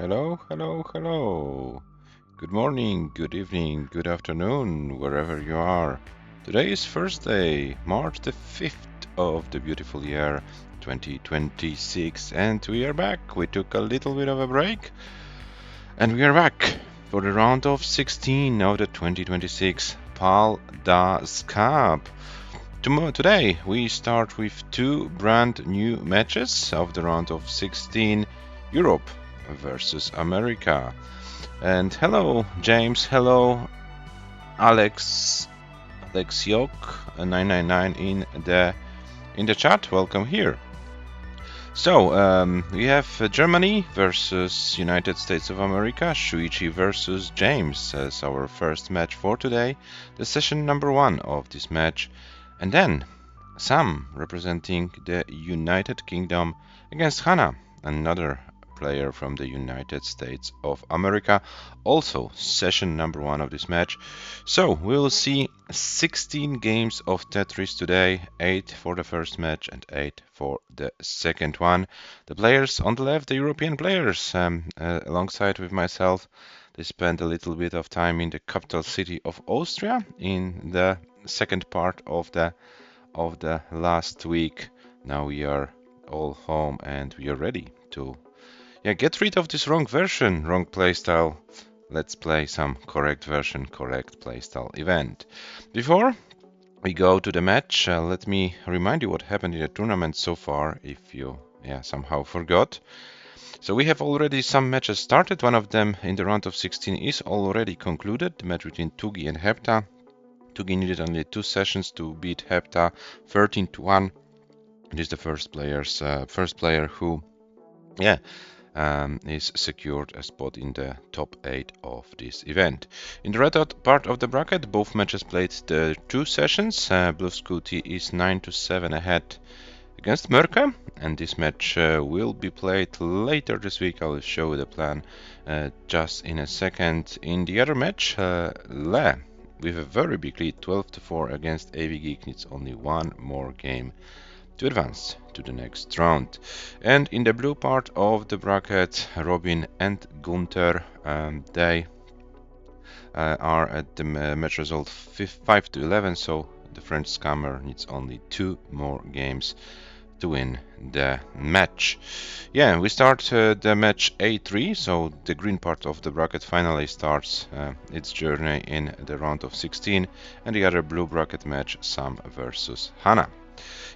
Hello, hello, hello. Good morning, good evening, good afternoon, wherever you are. Today is Thursday, March the 5th of the beautiful year 2026, and we are back. We took a little bit of a break, and we are back for the round of 16 of the 2026 Paldas Cup. Today we start with two brand new matches of the round of 16, Europe versus America. And hello James, hello Alexiok 999 in the chat. Welcome here. So we have Germany versus United States of America, SHUICHI versus James as our first match for today, the session number 1 of this match. And then Sam representing the United Kingdom against HANA, another player from the United States of America, also session number 1 of this match. So we'll see 16 games of Tetris today, 8 for the first match and 8 for the second one. The players on the left, the European players, alongside with myself, they spent a little bit of time in the capital city of Austria in the second part of the last week. Now we are all home and we are ready to get rid of this wrong version, wrong playstyle. Let's play some correct version, correct playstyle event. Before we go to the match, let me remind you what happened in the tournament so far, if you somehow forgot. So we have already some matches started. One of them in the round of 16 is already concluded, the match between Tugi and Hepta. Tugi needed only 2 sessions to beat Hepta 13-1. It is the first player who is secured a spot in the top 8 of this event. In the red part of the bracket, both matches played the 2 sessions. Blue Scooty is 9-7 ahead against Merke, and this match will be played later this week. I will show you the plan just in a second. In the other match, Le, with a very big lead, 12-4 against AV Geek, needs only one more game to advance to the next round. And in the blue part of the bracket, Robin and Gunther, they are at the match result 5-11, so the French scammer needs only 2 more games to win the match. Yeah, we start the match A3, so the green part of the bracket finally starts its journey in the round of 16, and the other blue bracket match, Sam versus HANA.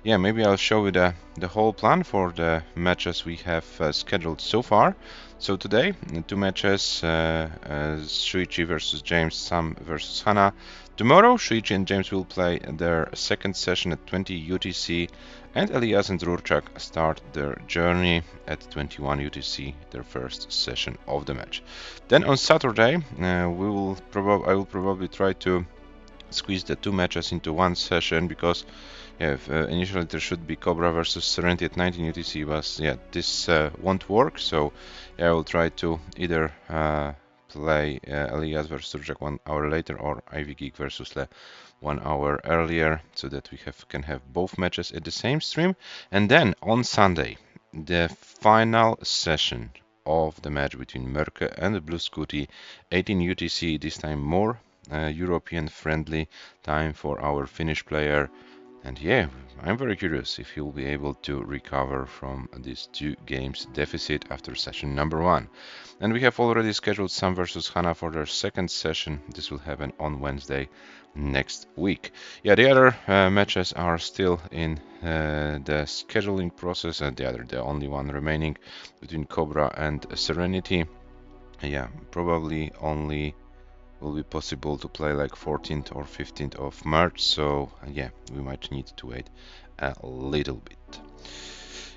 Yeah, maybe I'll show you the whole plan for the matches we have scheduled so far. So today, 2 matches, SHUICHI versus James, Sam versus HANA. Tomorrow, SHUICHI and James will play their second session at 20 UTC, and Elias and Rurchak start their journey at 21 UTC, their first session of the match. Then on Saturday, I will probably try to squeeze the 2 matches into one session, because initially there should be Cobra versus Serenity at 19 UTC, but this won't work, so I will try to either play Elias versus Rurchak 1 hour later, or Ivy Geek versus Le 1 hour earlier, so that we can have both matches at the same stream. And then on Sunday, the final session of the match between Merke and the Blue Scooty, 18 UTC, this time more European friendly time for our Finnish player. And yeah, I'm very curious if he'll be able to recover from this 2 games deficit after session number 1. And we have already scheduled Sam versus HANA for their second session. This will happen on Wednesday next week. Yeah, the other matches are still in the scheduling process, and the only one remaining between Cobra and Serenity. Yeah, probably only will be possible to play like 14th or 15th of March, so yeah, we might need to wait a little bit.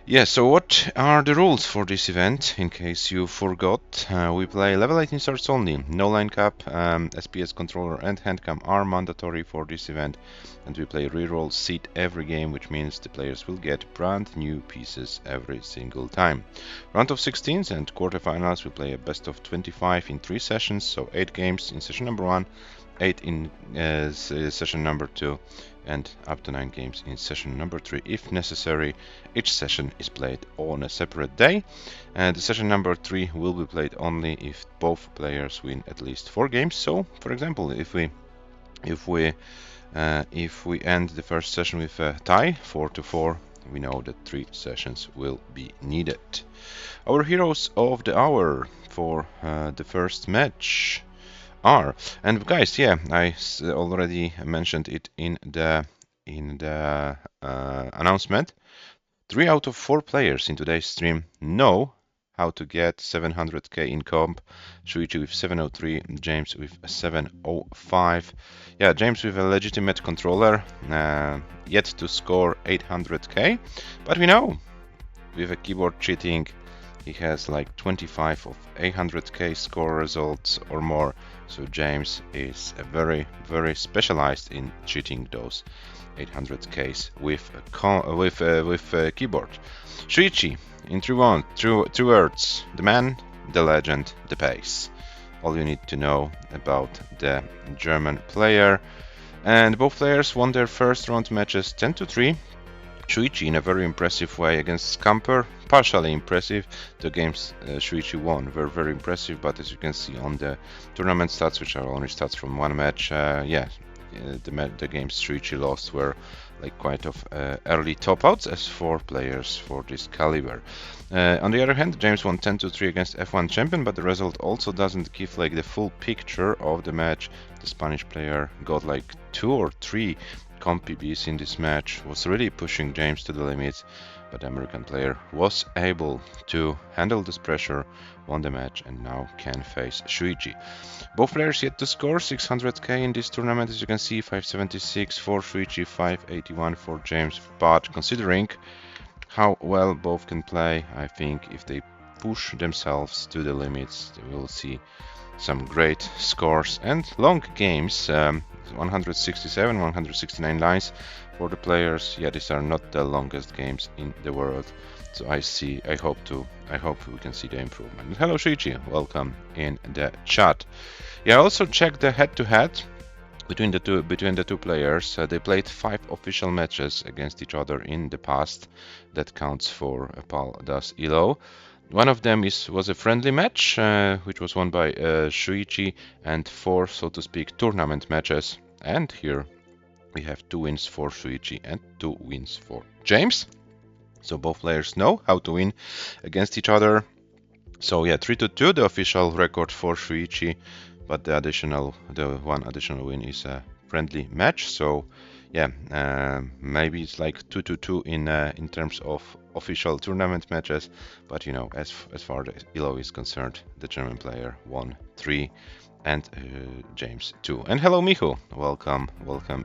Yeah, so what are the rules for this event, in case you forgot? We play level 18 starts only, no line cap, SPS controller and handcam are mandatory for this event, and we play reroll seat every game, which means the players will get brand new pieces every single time. Round of 16s and quarterfinals, we play a best of 25 in 3 sessions, so 8 games in session number 1, 8 in session number 2 and up to 9 games in session number 3 if necessary. Each session is played on a separate day, and the session number 3 will be played only if both players win at least 4 games. So, for example, if we end the first session with a tie, 4-4, we know that 3 sessions will be needed. Our heroes of the hour for the first match are, and guys, yeah, I already mentioned it in the announcement. 3 out of 4 players in today's stream know how to get 700k in comp. Shuichi with 703, James with 705. Yeah, James with a legitimate controller, yet to score 800k, but we know with a keyboard cheating he has like 25 of 800k score results or more. So James is very specialized in cheating those 800ks with keyboard. Shuichi, in two words: the man, the legend, the pace. All you need to know about the German player. And both players won their first round matches 10-3. Shuichi in a very impressive way against Scamper, partially impressive. The games Shuichi won were very impressive, but as you can see on the tournament stats, which are only stats from one match, the games Shuichi lost were like quite of early top outs as 4 players for this caliber. On the other hand, James won 10-3 against F1 champion, but the result also doesn't give like the full picture of the match. The Spanish player got like 2 or 3 comp PBs in this match, was really pushing James to the limits, but the American player was able to handle this pressure, won the match, and now can face Shuichi. Both players yet to score 600k in this tournament, as you can see, 576 for Shuichi, 581 for James, but considering how well both can play, I think if they push themselves to the limits, they will see some great scores and long games. 167, 169 lines for the players. Yeah, these are not the longest games in the world. So I hope we can see the improvement. Hello Shuichi, welcome in the chat. Yeah, I also checked the head-to-head between the two players. They played 5 official matches against each other in the past. That counts for paldastetris. One of them was a friendly match, which was won by Shuichi, and 4, so to speak, tournament matches. And here we have 2 wins for Shuichi and 2 wins for James. So both players know how to win against each other. So yeah, 3-2, the official record for Shuichi, but the one additional win is a friendly match. So yeah, maybe it's like 2-2 in terms of official tournament matches, but you know, as far as ELO is concerned, the German player won 3 and James 2. And hello Michu, welcome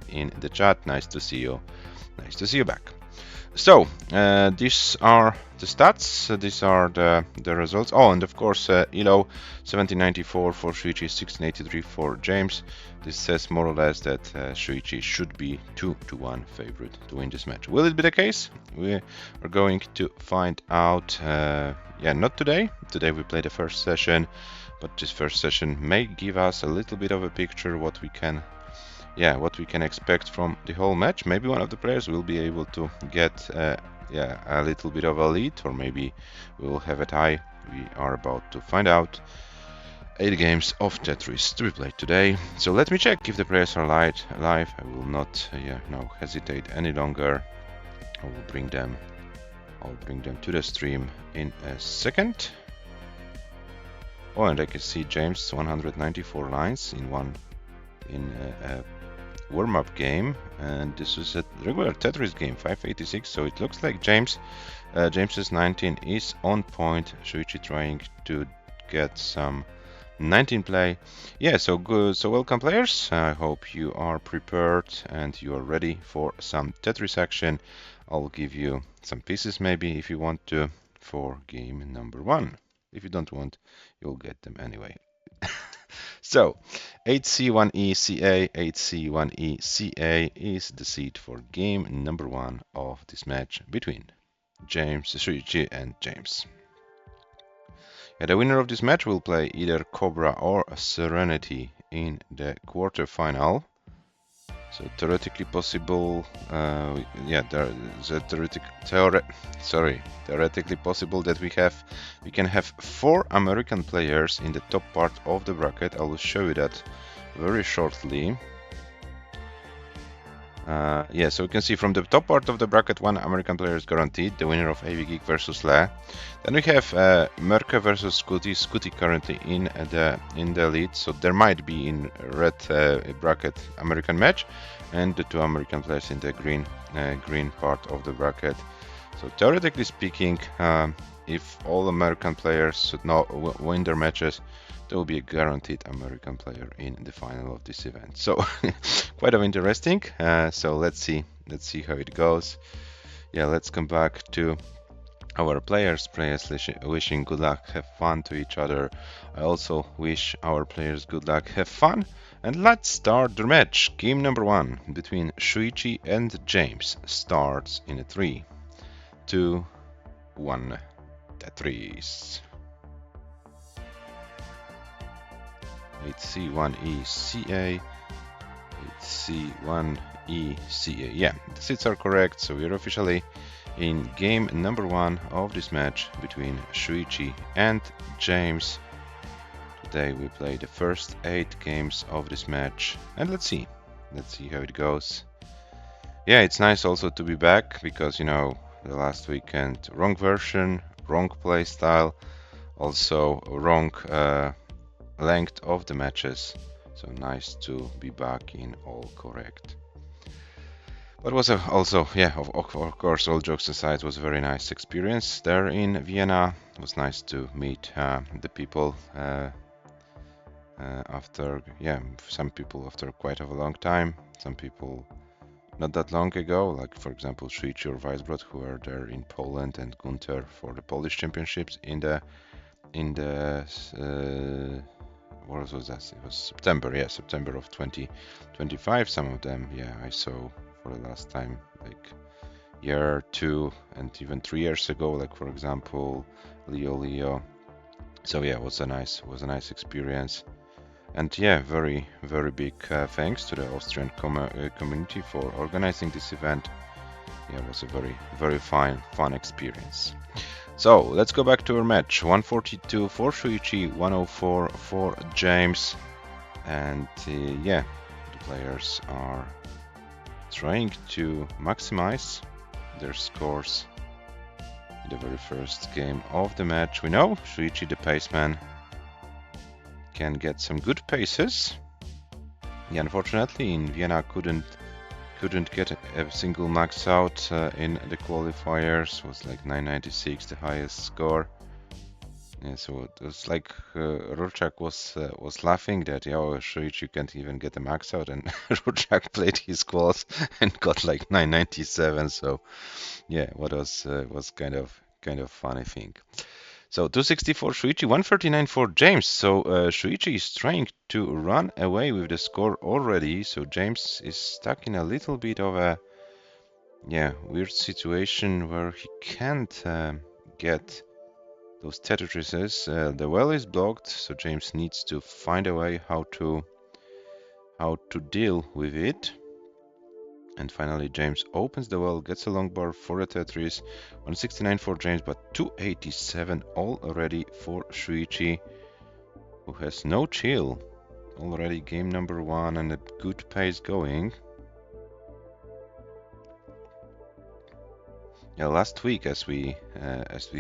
in the chat. Nice to see you back. So these are the stats, these are the results. Oh, and of course ELO 1794 for Shuichi, 1683 for James. This says more or less that Shuichi should be 2-1 favorite to win this match. Will it be the case? We are going to find out. Yeah, not today. Today we play the first session, but this first session may give us a little bit of a picture what we can expect from the whole match. Maybe one of the players will be able to get a little bit of a lead, or maybe we will have a tie. We are about to find out. 8 games of Tetris to be played today. So let me check if the players are live. I will not hesitate any longer. I will bring them to the stream in a second. Oh, and I can see James 194 lines in a warm-up game, and this is a regular Tetris game, 586. So it looks like James's 19 is on point. Shuichi trying to get some 19 play. Yeah, so good. So welcome players. I hope you are prepared and you are ready for some Tetris action. I'll give you some pieces maybe if you want to for game number 1. If you don't want, you'll get them anyway. So 8C1E CA, 8C1E CA is the seed for game number 1 of this match between Shuichi and James. Yeah, the winner of this match will play either Cobra or Serenity in the quarterfinal. So theoretically possible, theoretically possible that we can have 4 American players in the top part of the bracket. I will show you that very shortly. So we can see from the top part of the bracket, 1 American player is guaranteed, the winner of AV Geek versus Le. Then we have Merke versus Scooty. Scooty currently in the lead, so there might be in red bracket American match, and the 2 American players in the green part of the bracket. So theoretically speaking, if all American players should not win their matches, there will be a guaranteed American player in the final of this event. So quite interesting. So let's see how it goes. Yeah, let's come back to our players wishing good luck, have fun to each other. I also wish our players good luck, have fun, and let's start the match. Game number 1 between Shuichi and James starts in a 3, 2, 1, Tetris. 8C1E CA, 8C1E CA. Yeah, the seats are correct, so we're officially in game number 1 of this match between Shuichi and James. Today we play the first 8 games of this match, and let's see how it goes. Yeah, it's nice also to be back, because you know, the last weekend wrong version, wrong play style, also wrong length of the matches, so nice to be back in all correct. But was also, yeah, of course, all jokes aside, was a very nice experience there in Vienna. It was nice to meet the people after, yeah, some people after quite a long time, some people not that long ago, like for example Shuichi or Weisbrod, who were there in Poland, and Gunther for the Polish championships in the what was that? It was September, yeah, September of 2025. Some of them, yeah, I saw for the last time, like year, 2, and even 3 years ago, like for example Leo. So yeah, it was a nice experience, and yeah, very big thanks to the Austrian community for organizing this event. Yeah, it was a very fun experience. So let's go back to our match. 142 for Shuichi, 104 for James, and yeah, the players are trying to maximize their scores in the very first game of the match. We know Shuichi, the paceman, can get some good paces. Yeah, unfortunately in Vienna couldn't get a single max out in the qualifiers. Was like 996 the highest score. Yeah, so it was like Rorchak was laughing that, yeah, Shuichi can't even get a max out, and Rorchak played his quals and got like 997. So yeah, what was kind of funny thing. So 260 for Shuichi, 139 for James. So Shuichi is trying to run away with the score already. So James is stuck in a little bit of a, yeah, weird situation where he can't get those Tetrises. The well is blocked, so James needs to find a way how to deal with it. And finally James opens the well, gets a long bar for a Tetris. 169 for James, but 287 already for Shuichi, who has no chill. Already game number 1 and a good pace going. Yeah, last week as we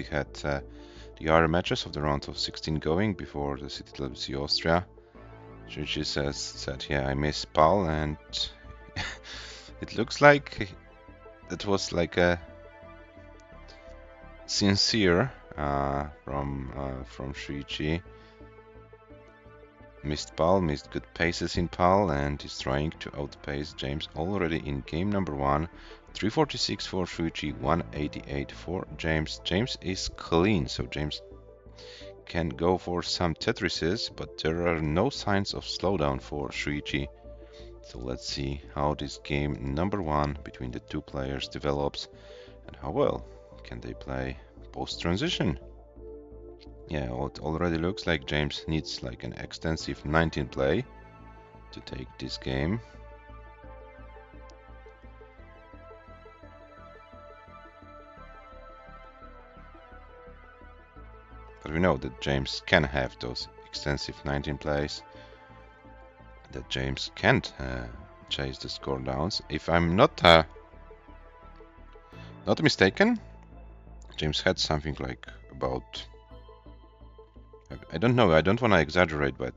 had the other matches of the round of 16 going before the City LBC Austria, Shuichi said, yeah, I miss Pal, and it looks like that was like a sincere from Shuichi. Missed Pal, missed good paces in Pal, and is trying to outpace James already in game number 1. 346 for Shuichi, 188 for James. James is clean, so James can go for some Tetrises, but there are no signs of slowdown for Shuichi. So let's see how this game number 1 between the 2 players develops, and how well can they play post-transition. Yeah, it already looks like James needs like an extensive 19 play. to take this game. But we know that James can have those extensive 19 plays, that James can't chase the score downs. If I'm not mistaken, James had something like about, I don't know, I don't want to exaggerate, but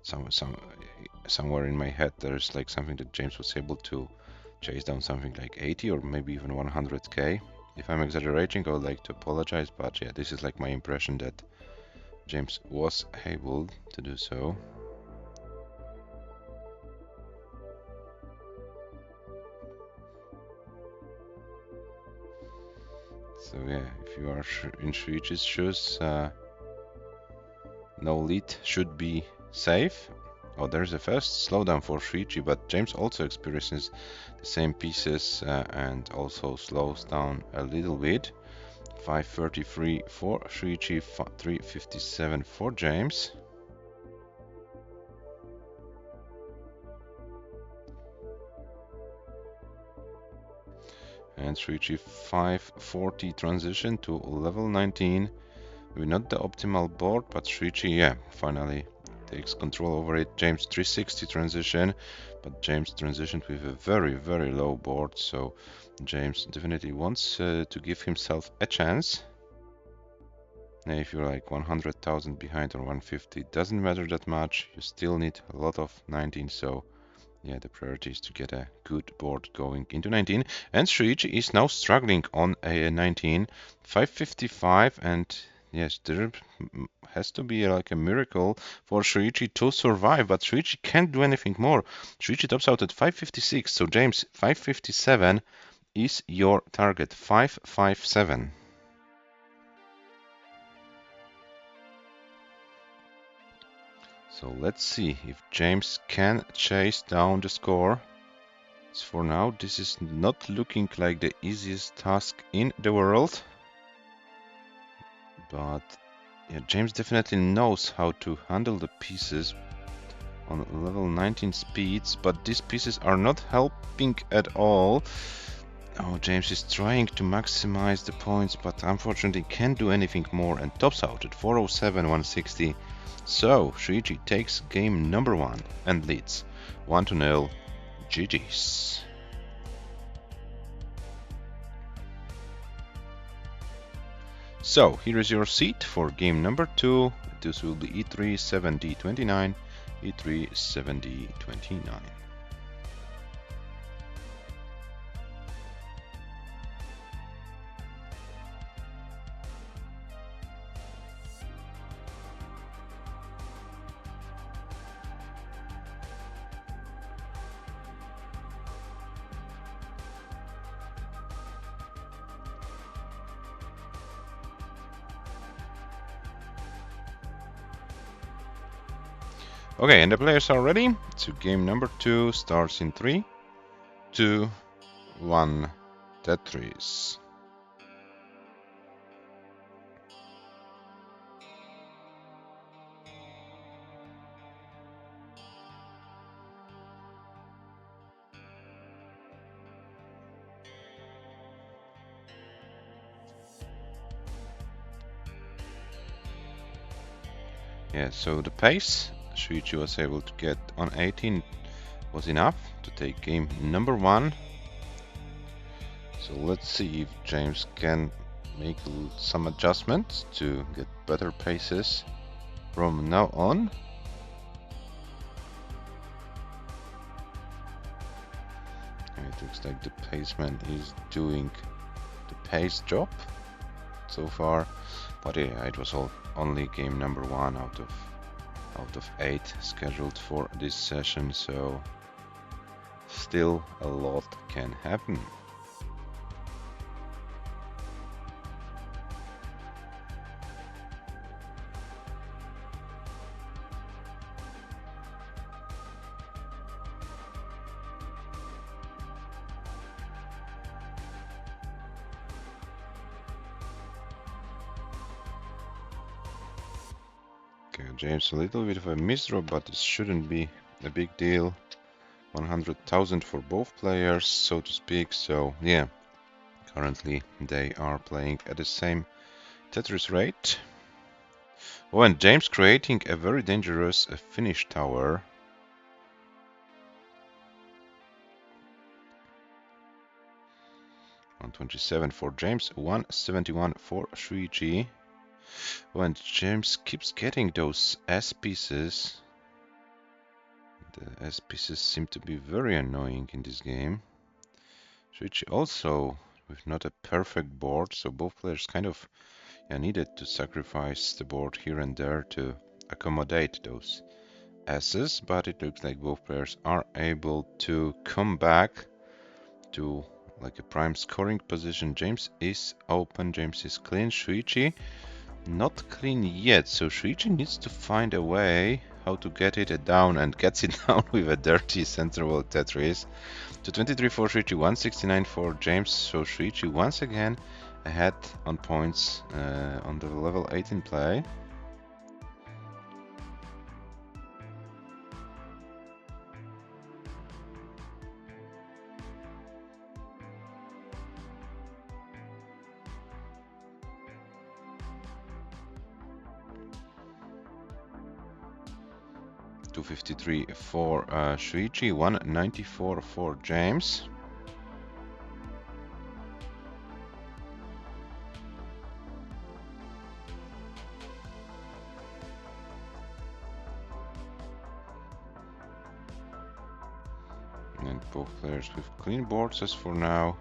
somewhere in my head there's like something that James was able to chase down something like 80 or maybe even 100k. If I'm exaggerating, I would like to apologize, but yeah, this is like my impression that James was able to do so. So yeah, if you are in Shuichi's shoes, no lead should be safe. Oh, there's a first slowdown for Shuichi, but James also experiences the same pieces and also slows down a little bit. 533 for Shuichi, 357 for James. And Shuichi 540 transition to level 19. Maybe not the optimal board, but Shuichi, yeah, finally takes control over it. James 360 transition, but James transitioned with a very, very low board, so James definitely wants to give himself a chance. Now, if you're like 100,000 behind or 150, it doesn't matter that much. You still need a lot of 19, so yeah, the priority is to get a good board going into 19. And Shuichi is now struggling on a 19, 555, and yes, there has to be like a miracle for Shuichi to survive, but Shuichi can't do anything more. Shuichi tops out at 556, so James, 557 is your target, 557. So let's see if James can chase down the score. So for now, this is not looking like the easiest task in the world. But yeah, James definitely knows how to handle the pieces on level 19 speeds, but these pieces are not helping at all. Oh, James is trying to maximize the points, but unfortunately can't do anything more and tops out at 407, 160. So, Shuichi takes game number 1 and leads 1-0. GG's. So, here is your seat for game number 2. This will be E3 7D29, E3 7D29. Okay, and the players are ready. So game number 2 starts in 3, 2, 1, Tetris. Yeah, so the pace Shuichi was able to get on 18 was enough to take game number 1. So let's see if James can make some adjustments to get better paces from now on. And it looks like the paceman is doing the pace job so far, but yeah, it was only game number 1 out of 8 scheduled for this session, so still a lot can happen. Okay, James, a little bit of a misdraw, but it shouldn't be a big deal. 100,000 for both players, so to speak. So yeah, currently they are playing at the same Tetris rate. Oh, and James creating a very dangerous finish tower. 127 for James, 171 for SHUICHI. Oh, and James keeps getting those S pieces. The S pieces seem to be very annoying in this game. SHUICHI also with not a perfect board, so both players kind of needed to sacrifice the board here and there to accommodate those S's, but it looks like both players are able to come back to like a prime scoring position. James is open, James is clean, SHUICHI not clean yet, so SHUICHI needs to find a way how to get it down, and gets it down with a dirty central Tetris. 223 for SHUICHI, 169 for James, so SHUICHI once again ahead on points on the level 18 play. $253 for SHUICHI, 194 for James. And both players with clean boards as for now.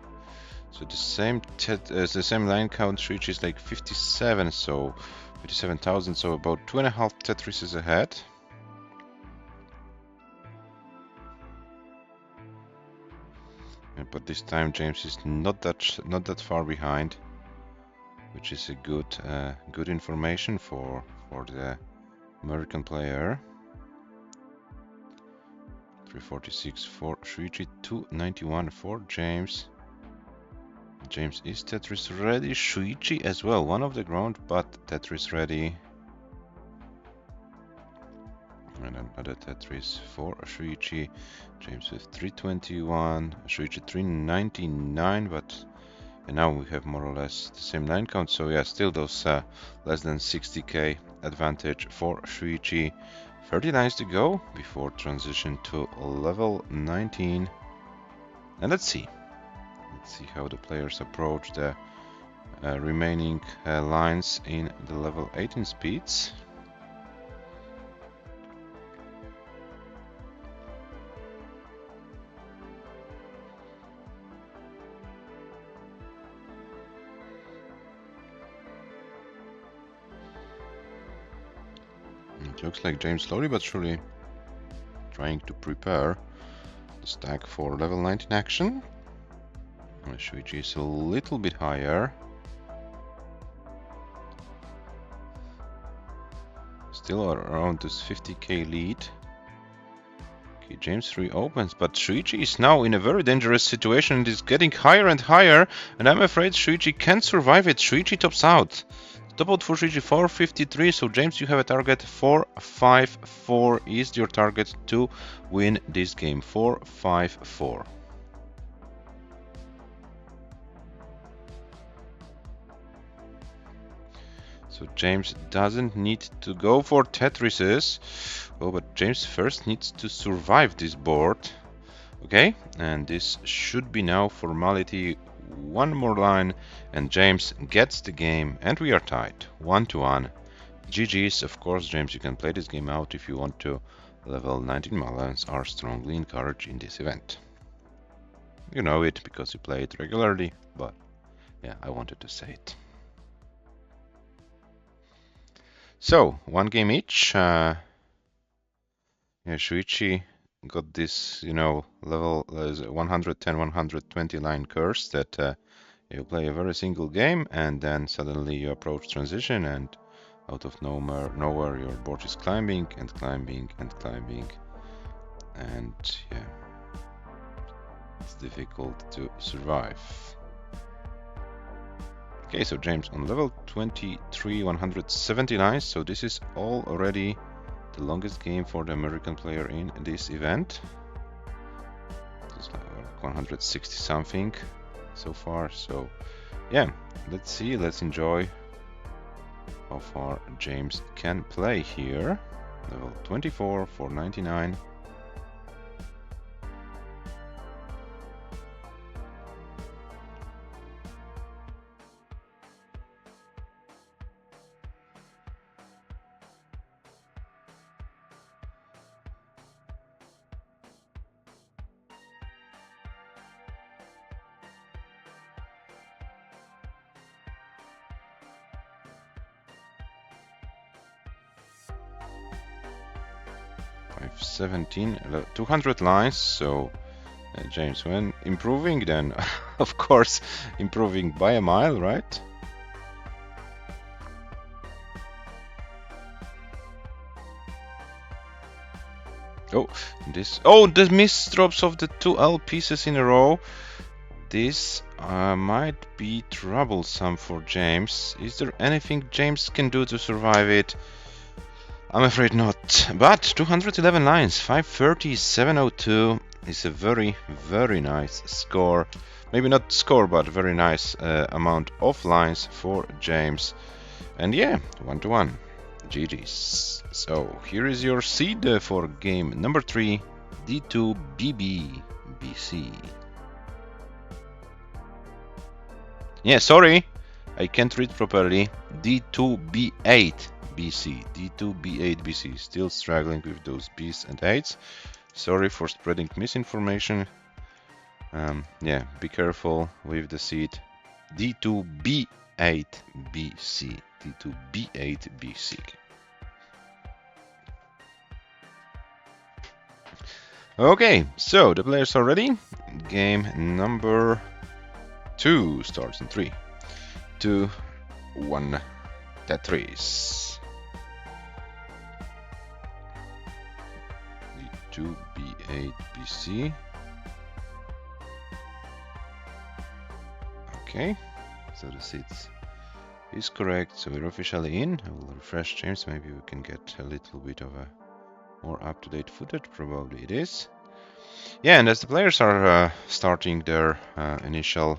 So the same line count. SHUICHI is like 57, so 57,000. So about 2.5 Tetrises ahead. But this time James is not that far behind, which is a good information for the American player. 346 for SHUICHI, 291 for James. James is Tetris ready. SHUICHI as well, one of the ground, but Tetris ready. And another Tetris for SHUICHI. James with 321, SHUICHI 399, but now we have more or less the same line count. So yeah, still those less than 60k advantage for SHUICHI. 30 lines to go before transition to level 19. And let's see how the players approach the remaining lines in the level 18 speeds. It looks like James slowly but surely trying to prepare the stack for level 19 action. SHUICHI is a little bit higher. Still around this 50k lead. Okay, James reopens, but SHUICHI is now in a very dangerous situation and is getting higher and higher, and I'm afraid SHUICHI can't survive it. SHUICHI tops out. Top out for SHUICHI 453, so James, you have a target 454 is your target to win this game. 454. So James doesn't need to go for Tetrises. Oh, but James first needs to survive this board. Okay, and this should be now formality. One more line and James gets the game, and we are tied 1-1. GG's. Of course, James, you can play this game out if you want to. Level 19 Malans are strongly encouraged in this event. You know it because you play it regularly, but yeah, I wanted to say it. So, one game each. Yeah, SHUICHI got this, level 110, 120 line curse that you play a very single game and then suddenly you approach transition and out of nowhere your board is climbing and climbing and climbing, and yeah, it's difficult to survive. Okay, so James on level 23, 170 lines, so this is already the longest game for the American player in this event. It's like 160 something so far. So yeah, let's see, let's enjoy how far James can play here. Level 24 for 99. I've 17, 200 lines, so James, when improving, then of course improving by a mile, right? Oh, the miss drops of the 2 L pieces in a row. This might be troublesome for James. Is there anything James can do to survive it? I'm afraid not. But 211 lines, 530, 702 is a very, very nice score. Maybe not score, but very nice amount of lines for James. And yeah, 1-1. GG's. So here is your seed for game number 3, D2BB BC. Yeah, sorry, I can't read properly. D2B8 BC. D2B8 BC. Still struggling with those B's and 8s. Sorry for spreading misinformation. Yeah, be careful with the seed. D2B8 BC. D2B8 BC. Okay, so the players are ready. Game number 2 starts in 3, 2, 1. Tetris. D2B8 BC. Okay, so the seats is correct, so we're officially in. I will refresh James, maybe we can get a little bit of a more up-to-date footage, probably it is. Yeah, and as the players are starting their initial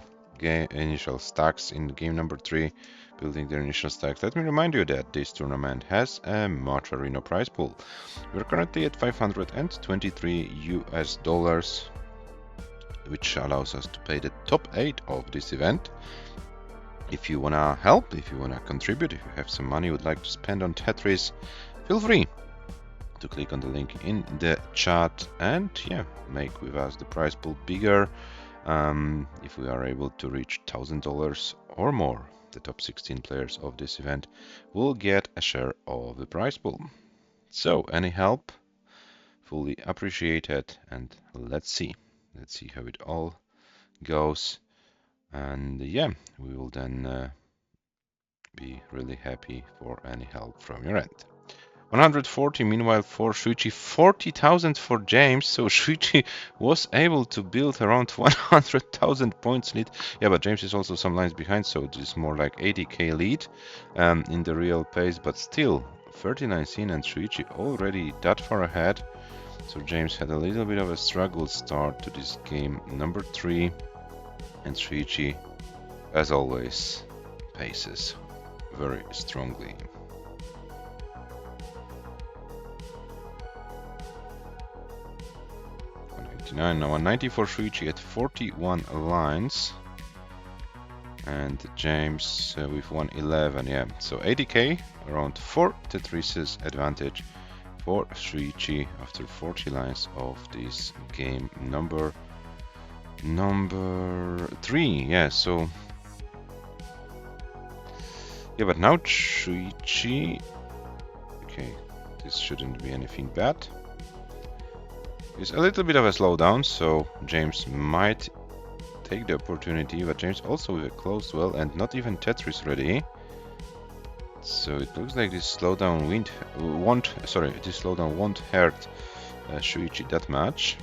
stacks in game number 3, building their initial stacks, let me remind you that this tournament has a Macherino prize pool. We're currently at $523 US, which allows us to pay the top 8 of this event. If you wanna help, if you wanna contribute, if you have some money you would like to spend on Tetris, feel free to click on the link in the chat and yeah, make with us the prize pool bigger. If we are able to reach $1,000 or more, the top 16 players of this event will get a share of the prize pool. So any help, fully appreciated, and let's see how it all goes. And yeah, we will then be really happy for any help from your end. 140 meanwhile for SHUICHI, 40,000 for James, so SHUICHI was able to build around 100,000 points lead. Yeah, but James is also some lines behind, so it is more like 80k lead in the real pace, but still 39 scene and SHUICHI already that far ahead. So James had a little bit of a struggle start to this game number 3, and SHUICHI, as always, paces very strongly. Now 190 for SHUICHI at 41 lines, and James with 111. Yeah, so 80k, around 4 Tetrises advantage for SHUICHI after 40 lines of this game number 3. Yeah, so yeah, but now SHUICHI, okay, this shouldn't be anything bad. It's a little bit of a slowdown, so James might take the opportunity, but James also with a closed well and not even Tetris ready. So it looks like this slowdown won't hurt SHUICHI that much.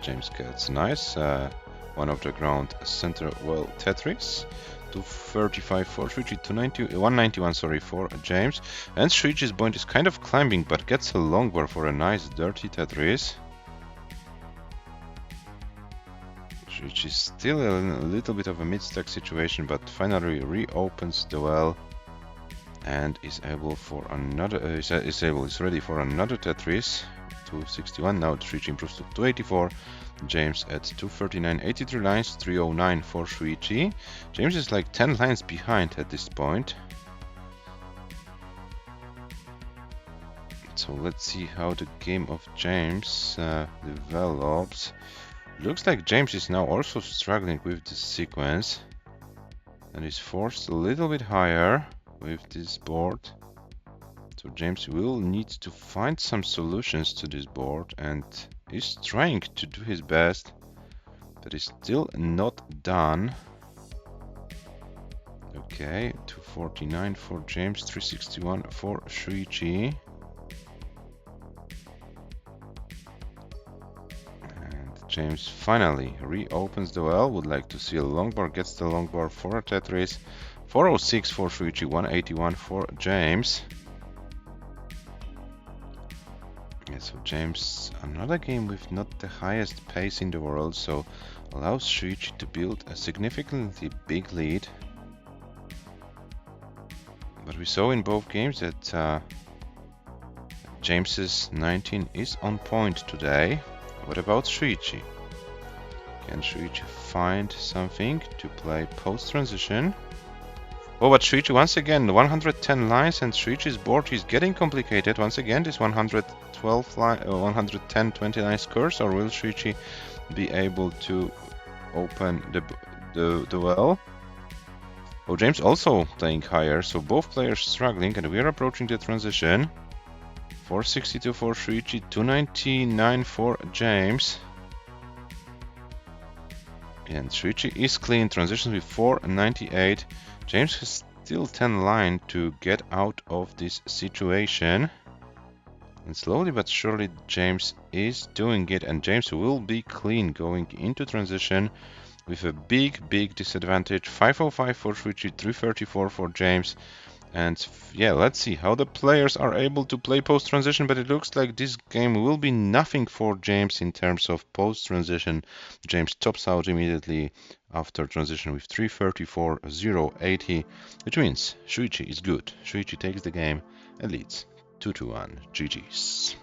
James gets nice one of the ground center well Tetris. 235 for SHUICHI, 191 sorry for James. And SHUICHI's point is kind of climbing, but gets a long bar for a nice dirty Tetris. SHUICHI is still a little bit of a mid-stack situation, but finally reopens the well and is able for another. Is ready for another Tetris. 261 now. SHUICHI improves to 284. James at 239, 83 lines, 309 for SHUICHI. James is like 10 lines behind at this point. So let's see how the game of James develops. Looks like James is now also struggling with this sequence and is forced a little bit higher with this board. So James will need to find some solutions to this board and is trying to do his best, but is still not done. Okay, 249 for James, 361 for SHUICHI. And James finally reopens the well, would like to see a long bar, gets the long bar for a Tetris. 406 for SHUICHI, 181 for James. Yeah, so James, another game with not the highest pace in the world, so allows SHUICHI to build a significantly big lead. But we saw in both games that James's 19 is on point today. What about SHUICHI? Can SHUICHI find something to play post-transition? Oh, but SHUICHI once again, 110 lines, and SHUICHI's board is getting complicated. Once again, this 112 line, 110, 20 lines curse, or will SHUICHI be able to open the well? Oh, James also playing higher, so both players struggling, and we are approaching the transition. 462 for SHUICHI, 299 for James. And SHUICHI is clean, transitions with 498. James has still 10 lines to get out of this situation. And slowly but surely James is doing it, and James will be clean going into transition with a big disadvantage. 505 for SHUICHI, 334 for James. And yeah, let's see how the players are able to play post-transition, but it looks like this game will be nothing for James in terms of post-transition. James tops out immediately after transition with 334, 080, which means SHUICHI is good. SHUICHI takes the game and leads 2-1. GG's.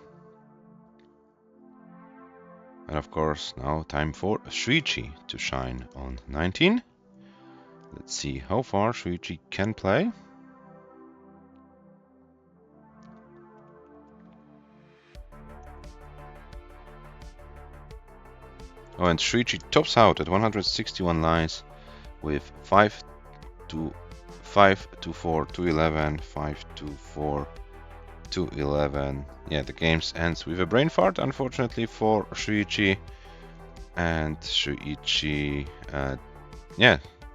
And of course, now time for SHUICHI to shine on 19. Let's see how far SHUICHI can play. Oh, and SHUICHI tops out at 161 lines with 5 to 4, 211, 5 to 4, 211. Yeah, the game ends with a brain fart, unfortunately for SHUICHI, and SHUICHI,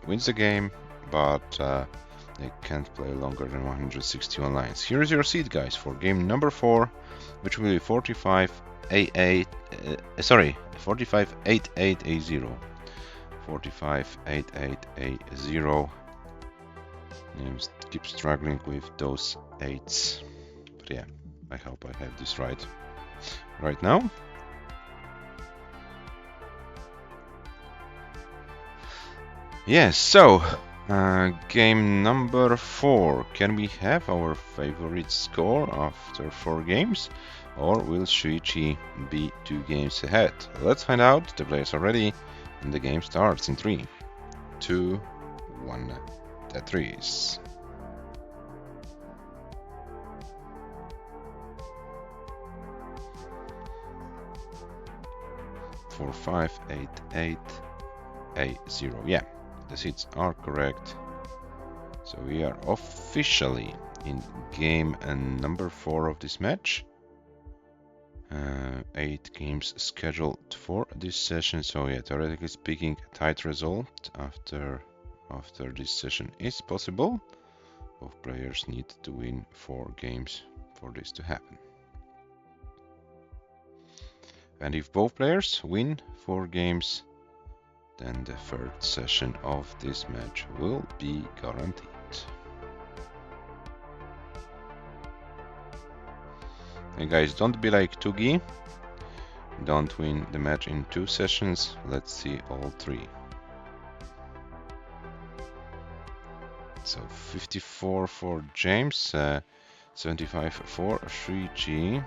wins the game, but they can't play longer than 161 lines. Here is your seed, guys, for game number 4, which will be 45-88. 45-88-A0. 45-88-A0. Names keep struggling with those 8s. But yeah, I hope I have this right now. Yes, so game number 4. Can we have our favorite score after 4 games? Or will SHUICHI be 2 games ahead? Let's find out. The players are ready, and the game starts in 3, 2, 1. Tetris. For 5-8-8-A0. Yeah, the seeds are correct. So we are officially in game number 4 of this match. 8 games scheduled for this session, so yeah, theoretically speaking, a tight result after this session is possible. Both players need to win 4 games for this to happen. And if both players win 4 games, then the third session of this match will be guaranteed. Hey guys, don't be like Tugi. Don't win the match in 2 sessions. Let's see all 3. So 54 for James, 75 for SHUICHI.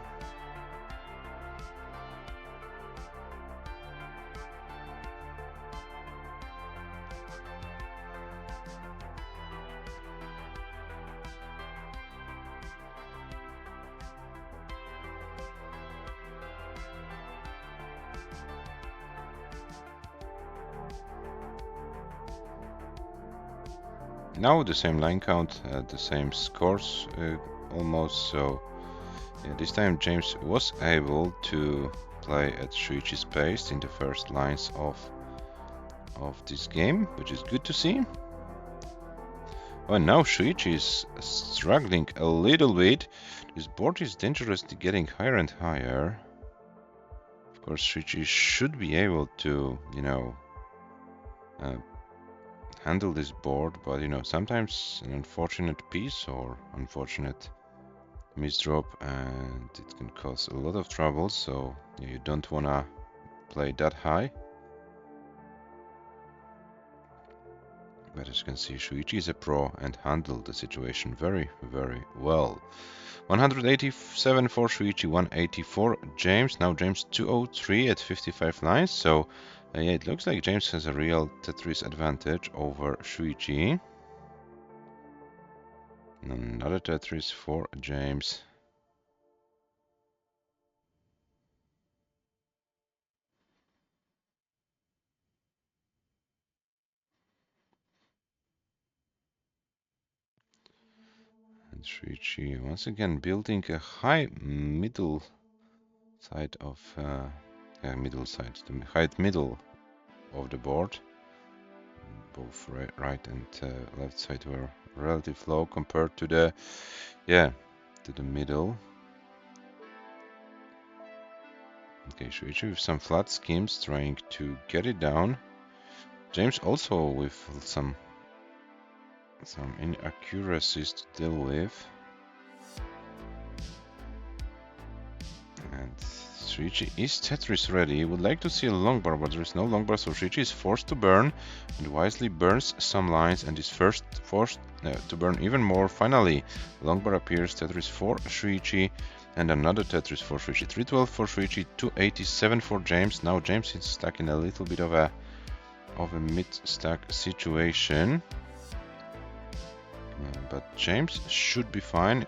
Now the same line count, the same scores almost, so yeah, this time James was able to play at SHUICHI's pace in the first lines of this game, which is good to see. Oh, and now SHUICHI is struggling a little bit. This board is dangerously getting higher and higher. Of course, SHUICHI should be able to, you know, handle this board, but you know, sometimes an unfortunate piece or unfortunate misdrop and it can cause a lot of trouble, so yeah, you don't wanna play that high. But as you can see, SHUICHI is a pro and handled the situation very, very well. 187 for SHUICHI, 180 for James. Now James 203 at 55 lines, so yeah, it looks like James has a real Tetris advantage over SHUICHI. Another Tetris for James. And SHUICHI once again building a high middle side of middle side, the high middle of the board. Both right and left side were relatively low compared to the middle. Okay, SHUICHI with some flat schemes trying to get it down. James also with some inaccuracies to deal with. And SHUICHI is Tetris ready. He would like to see a long bar, but there is no long bar, so SHUICHI is forced to burn and wisely burns some lines and is forced to burn even more. Finally, long bar appears. Tetris for SHUICHI and another Tetris for SHUICHI. 312 for SHUICHI, 287 for James. Now James is stuck in a little bit of a mid-stack situation. But James should be fine.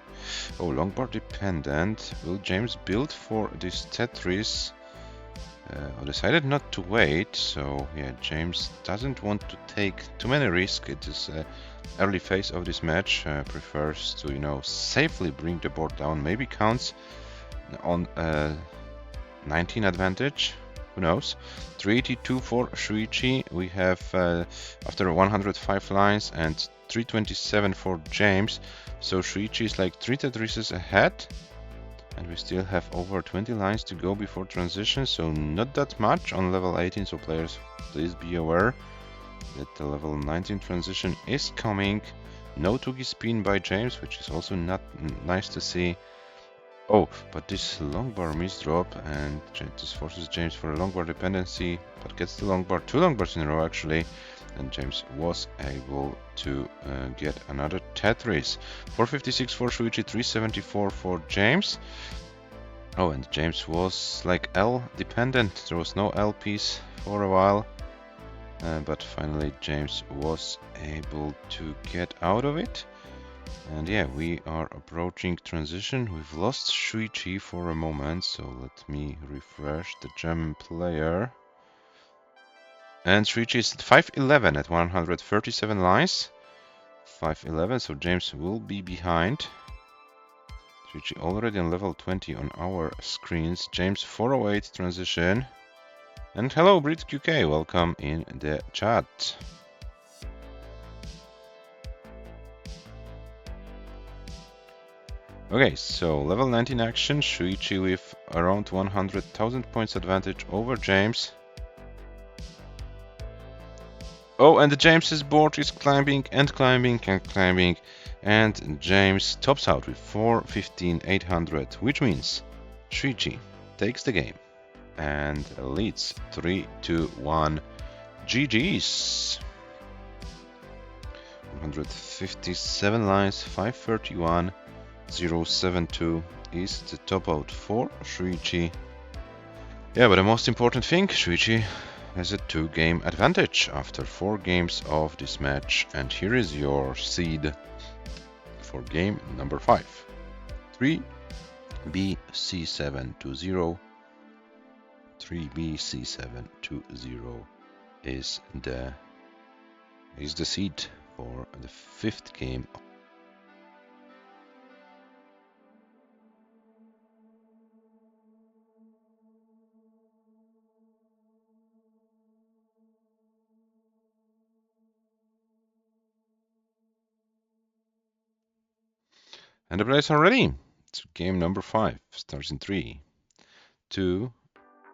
Oh, long bar dependent. Will James build for this Tetris? I decided not to wait, so yeah, James doesn't want to take too many risks. It is early phase of this match. Prefers to, you know, safely bring the board down. Maybe counts on 19 advantage. Who knows? 382 for SHUICHI. We have after 105 lines and 327 for James. So SHUICHI is like 3 Tetrises ahead. And we still have over 20 lines to go before transition, so not that much on level 18, so players, please be aware that the level 19 transition is coming. No Tugi spin by James, which is also not nice to see. Oh, but this long bar misdrop, and this forces James for a long bar dependency, but gets the long bar, 2 long bars in a row actually, and James was able to get another Tetris. 456 for SHUICHI, 374 for James. Oh, and James was like L dependent. There was no L piece for a while, but finally James was able to get out of it. And yeah, we are approaching transition. We've lost SHUICHI for a moment, so let me refresh the German player. And SHUICHI is at 511 at 137 lines. 511, so James will be behind. SHUICHI already on level 20 on our screens. James 408 transition. And hello BritQK, welcome in the chat. Okay, so level 19 action. SHUICHI with around 100,000 points advantage over James. Oh, and James's board is climbing and climbing and climbing, and James tops out with 415,800, which means SHUICHI takes the game and leads 3-1. GG's. 157 lines, 531, 072 is the top out for SHUICHI. Yeah, but the most important thing, SHUICHI has a 2-game advantage after 4 games of this match, and here is your seed for game number 5. 3B C7 to 0. 3B C7 to 0 is the seed for the 5th game. And the players are ready. So game number 5 starts in 3, 2,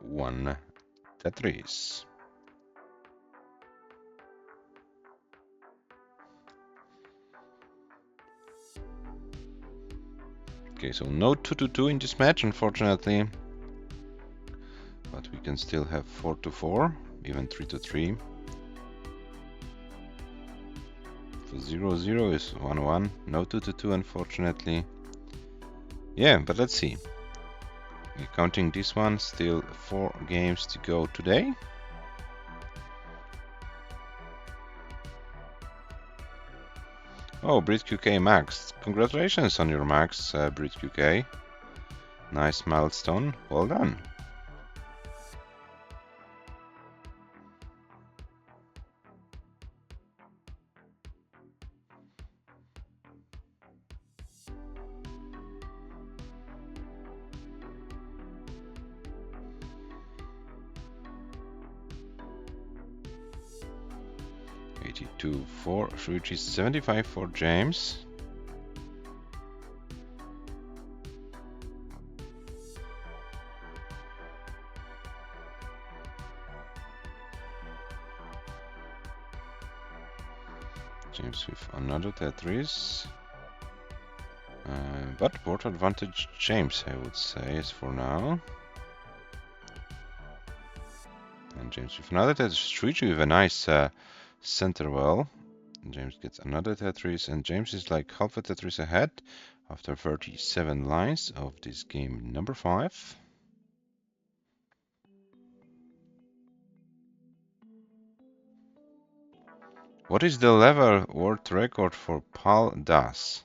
1, Tetris. Okay, so no 2-2 in this match, unfortunately. But we can still have 4-4, even 3-3. So 0-0 is 1-1. No 2-2, unfortunately. Yeah, but let's see. We're counting this one, still 4 games to go today. Oh, BritQK Max. Congratulations on your Max, BritQK. Nice milestone. Well done. For SHUICHI, 75 for James. James with another Tetris. But board advantage James, I would say, is for now. And James with another Tetris. SHUICHI with a nice center well. James gets another Tetris, and James is like half a Tetris ahead after 37 lines of this game number 5. What is the level world record for PAL-DAS?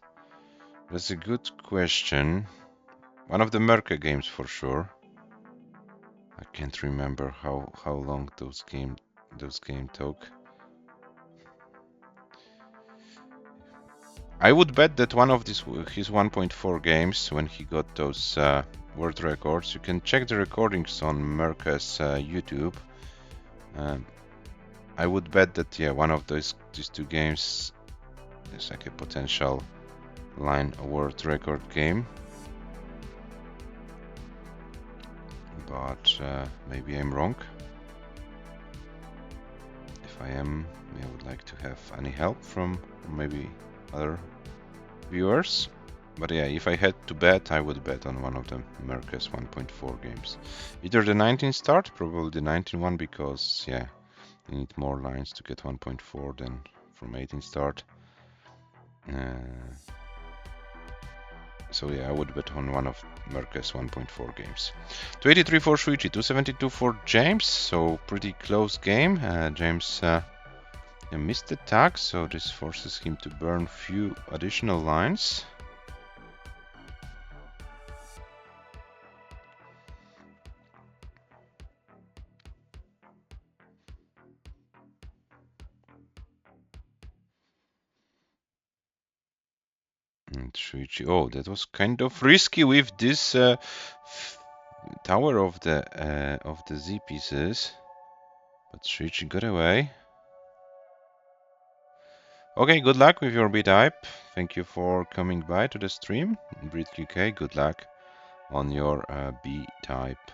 That's a good question. One of the Merca games for sure. I can't remember how long those game took. I would bet that one of his 1.4 games, when he got those world records, you can check the recordings on Merca's YouTube. I would bet that one of these 2 games is like a potential line world record game. But maybe I'm wrong. If I am, I would like to have any help from maybe other viewers. But yeah, if I had to bet, I would bet on one of the Merca's 1.4 games. Either the 19 start, probably the 19 one, because yeah, you need more lines to get 1.4 than from 18 start. So yeah, I would bet on one of Merca's 1.4 games. 283 for SHUICHI, 272 for James, so pretty close game. James missed the tag, so this forces him to burn few additional lines. And SHUICHI, oh, that was kind of risky with this tower of the Z pieces, but SHUICHI got away. Okay, good luck with your B-type. Thank you for coming by to the stream. BritQK, good luck on your B-type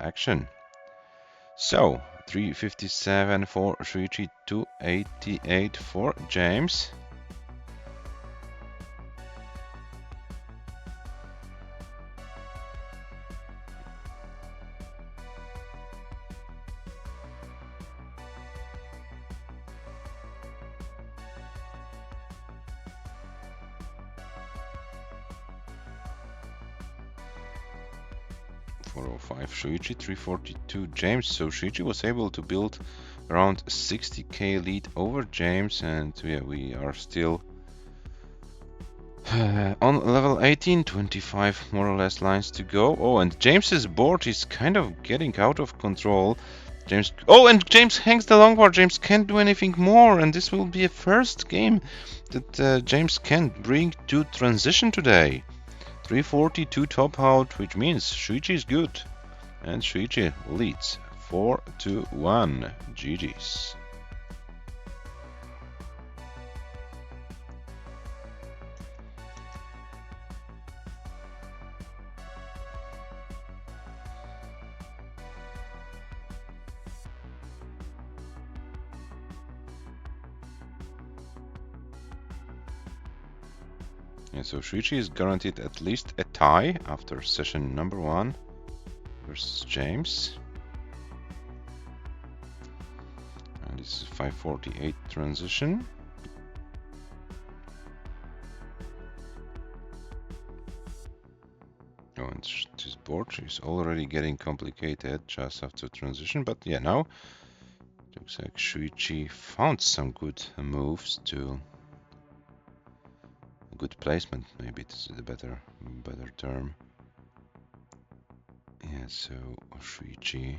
action. So 357 for Shuichi, 288 for James. .405 Shuichi, 342 James. So Shuichi was able to build around 60k lead over James, and yeah, we are still on level 18, 25 more or less lines to go. Oh, and James's board is kind of getting out of control. James, oh, and James hangs the long board. James can't do anything more, and this will be a first game that James can bring to transition today. 342 top out, which means Shuichi is good. And Shuichi leads 4-1. GG's. Yeah, so Shuichi is guaranteed at least a tie after session number 1 versus James. And this is 548 transition. Oh, and this board is already getting complicated just after transition, but yeah, now it looks like Shuichi found some good moves to good placement, maybe this is a better term. Yeah, so Shuichi.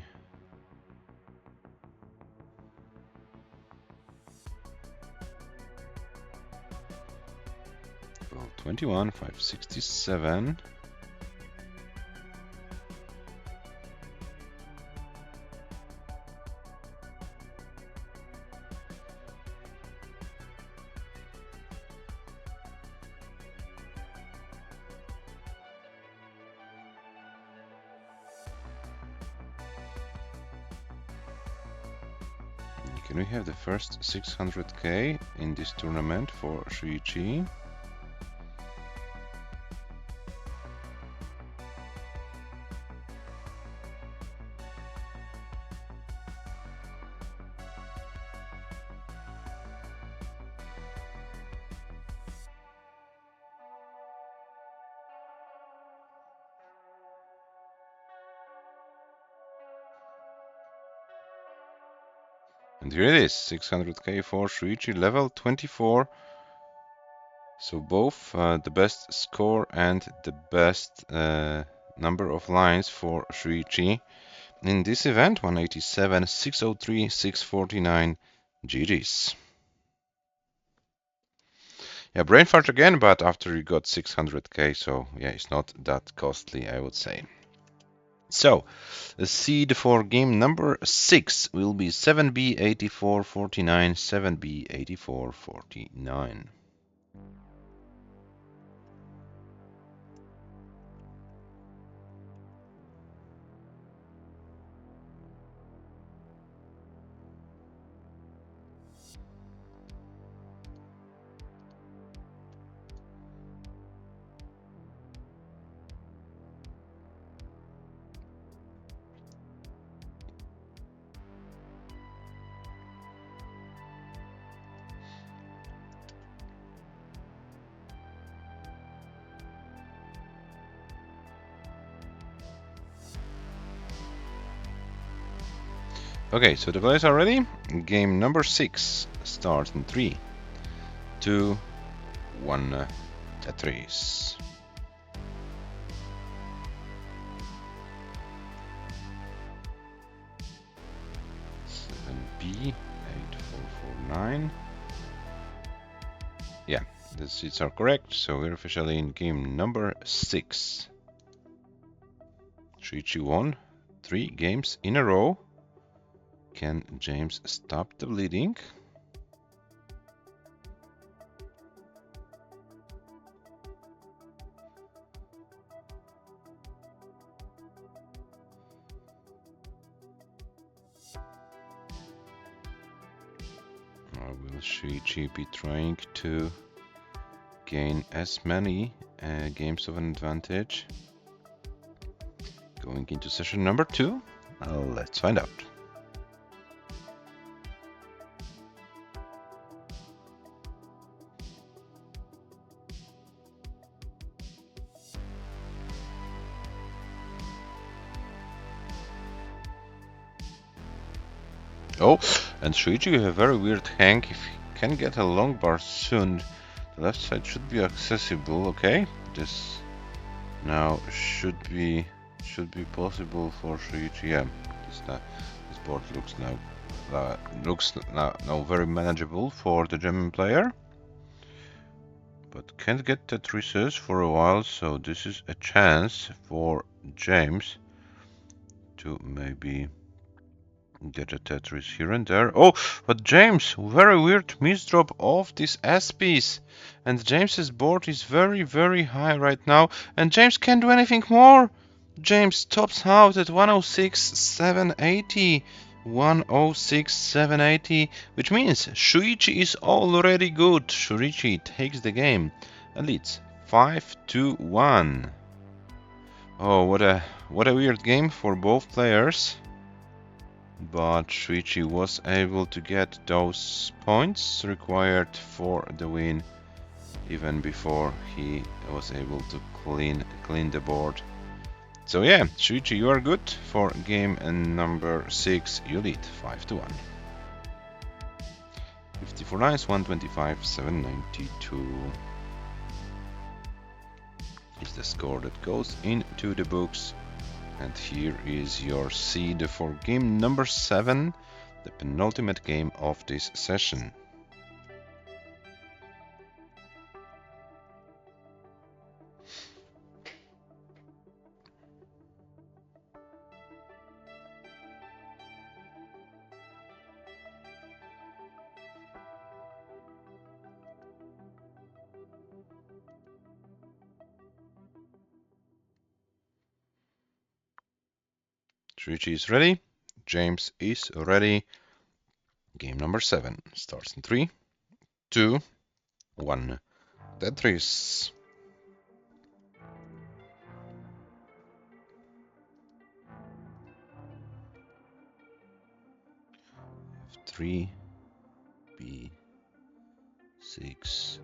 Well, 21, 567. Can we have the first 600k in this tournament for Shuichi? And here it is, 600k for Shuichi, level 24. So both the best score and the best number of lines for Shuichi in this event. 187, 603, 649. GG's. Yeah, brain fart again, but after you got 600k, so yeah, it's not that costly, I would say. So, the seed for game number 6 will be 7B8449, 7B8449. Okay, so the players are ready. Game number 6 starts in 3, 2, 1, Tetris. B8449. Yeah, the seats are correct, so we're officially in game number 6. Shuichi won 3 games in a row. Can James stop the bleeding? Will Shuichi be trying to gain as many games of an advantage going into session number 2? Let's find out. Oh, and Shuichi with a very weird hang. If he can get a long bar soon, the left side should be accessible. Okay, this now should be possible for Shuichi. Yeah, this board looks now very manageable for the German player, but can't get Tetrises for a while. So this is a chance for James to maybe get a Tetris here and there. Oh, but James, very weird misdrop of this S-piece. And James's board is very, very high right now. And James can't do anything more. James tops out at 106,780. 106,780. Which means Shuichi is already good. Shuichi takes the game and leads 5-1. Oh, what a weird game for both players. But Shuichi was able to get those points required for the win even before he was able to clean the board. So yeah, Shuichi, you are good for game number 6. You lead 5-1. 54 lines, 125, 792 is the score that goes into the books. And here is your seed for game number 7, the penultimate game of this session. Shuichi is ready. James is ready. Game number 7 starts in 3, 2, 1. Tetris. F3, B6,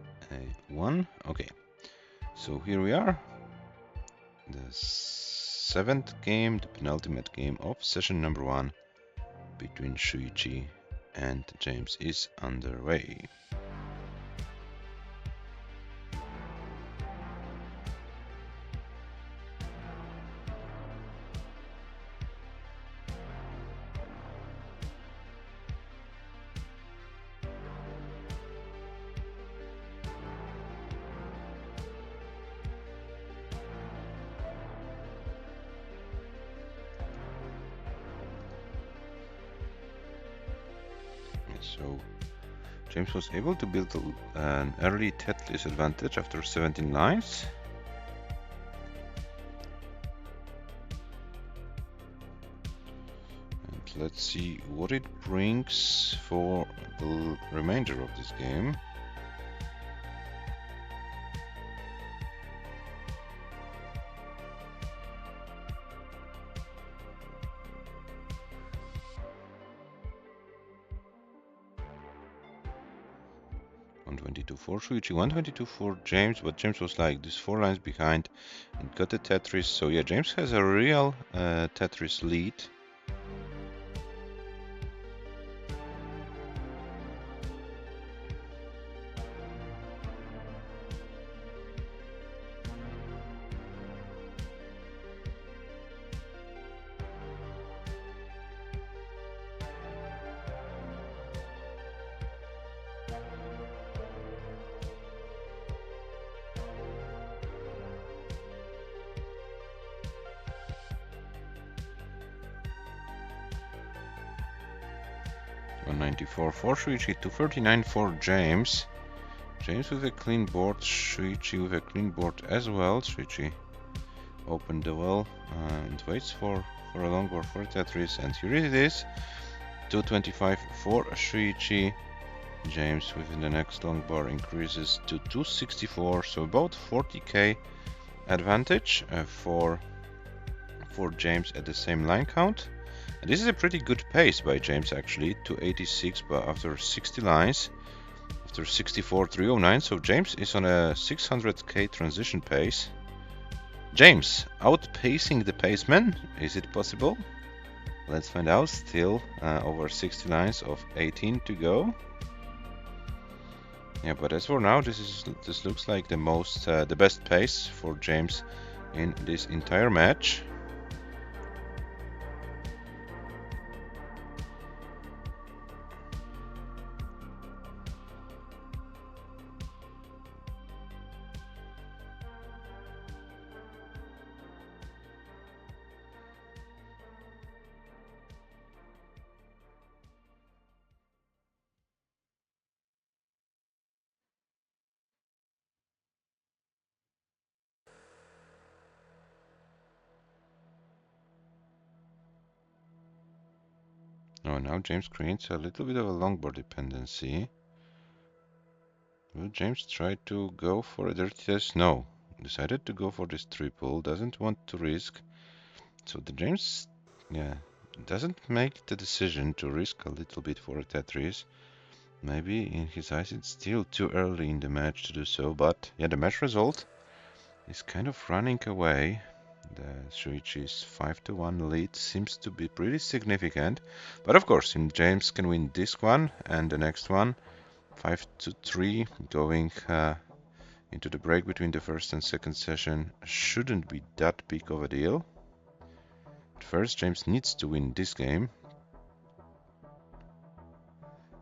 A1. Okay, so here we are. The 7th game, the penultimate game of session number 1 between Shuichi and James is underway. So James was able to build an early Tetris advantage after 17 lines. And let's see what it brings for the remainder of this game. For Shuichi, 122 for James, but James was like this 4 lines behind and got the Tetris. So yeah, James has a real Tetris lead. $194 for Shuichi, $239 for James. James with a clean board, Shuichi with a clean board as well. Shuichi opened the well and waits for a long board for Tetris, and here it is. $225 for Shuichi. James within the next long bar increases to 264, so about 40k advantage for James at the same line count. And this is a pretty good pace by James actually, 286, but after 60 lines, after 64, 309, so James is on a 600k transition pace. James outpacing the paceman, is it possible? Let's find out. Still over 60 lines of 18 to go. Yeah, but as for now, this looks like the best pace for James in this entire match. Oh, now James creates a little bit of a longboard dependency. Will James try to go for a dirty test? No. Decided to go for this triple. Doesn't want to risk. So the James, yeah, doesn't make the decision to risk a little bit for a Tetris. Maybe in his eyes it's still too early in the match to do so. But yeah, the match result is kind of running away. The SHUICHI's 5-1 lead seems to be pretty significant. But of course, if James can win this one and the next one, 5-3, going into the break between the first and second session, shouldn't be that big of a deal. At first, James needs to win this game.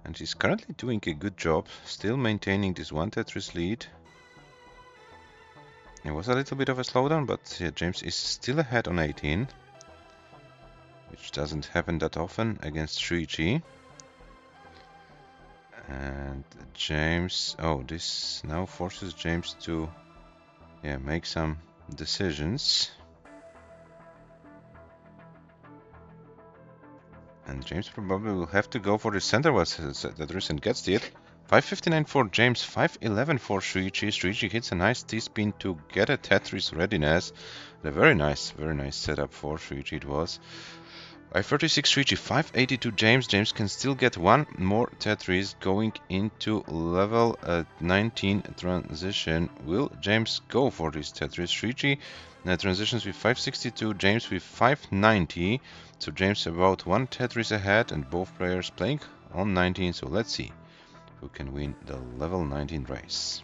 And he's currently doing a good job, still maintaining this one Tetris lead. It was a little bit of a slowdown, but yeah, James is still ahead on 18, which doesn't happen that often against SHUICHI. And James, oh, this now forces James to make some decisions. And James probably will have to go for the center was that recent gets it. 559 for James, 511 for SHUICHI. SHUICHI hits a nice T-spin to get a Tetris readiness. A very nice setup for SHUICHI it was. 536 SHUICHI, 582 James. James can still get one more Tetris going into level 19 transition. Will James go for this Tetris? SHUICHI transitions with 562, James with 590. So James about one Tetris ahead and both players playing on 19. So let's see who can win the level 19 race.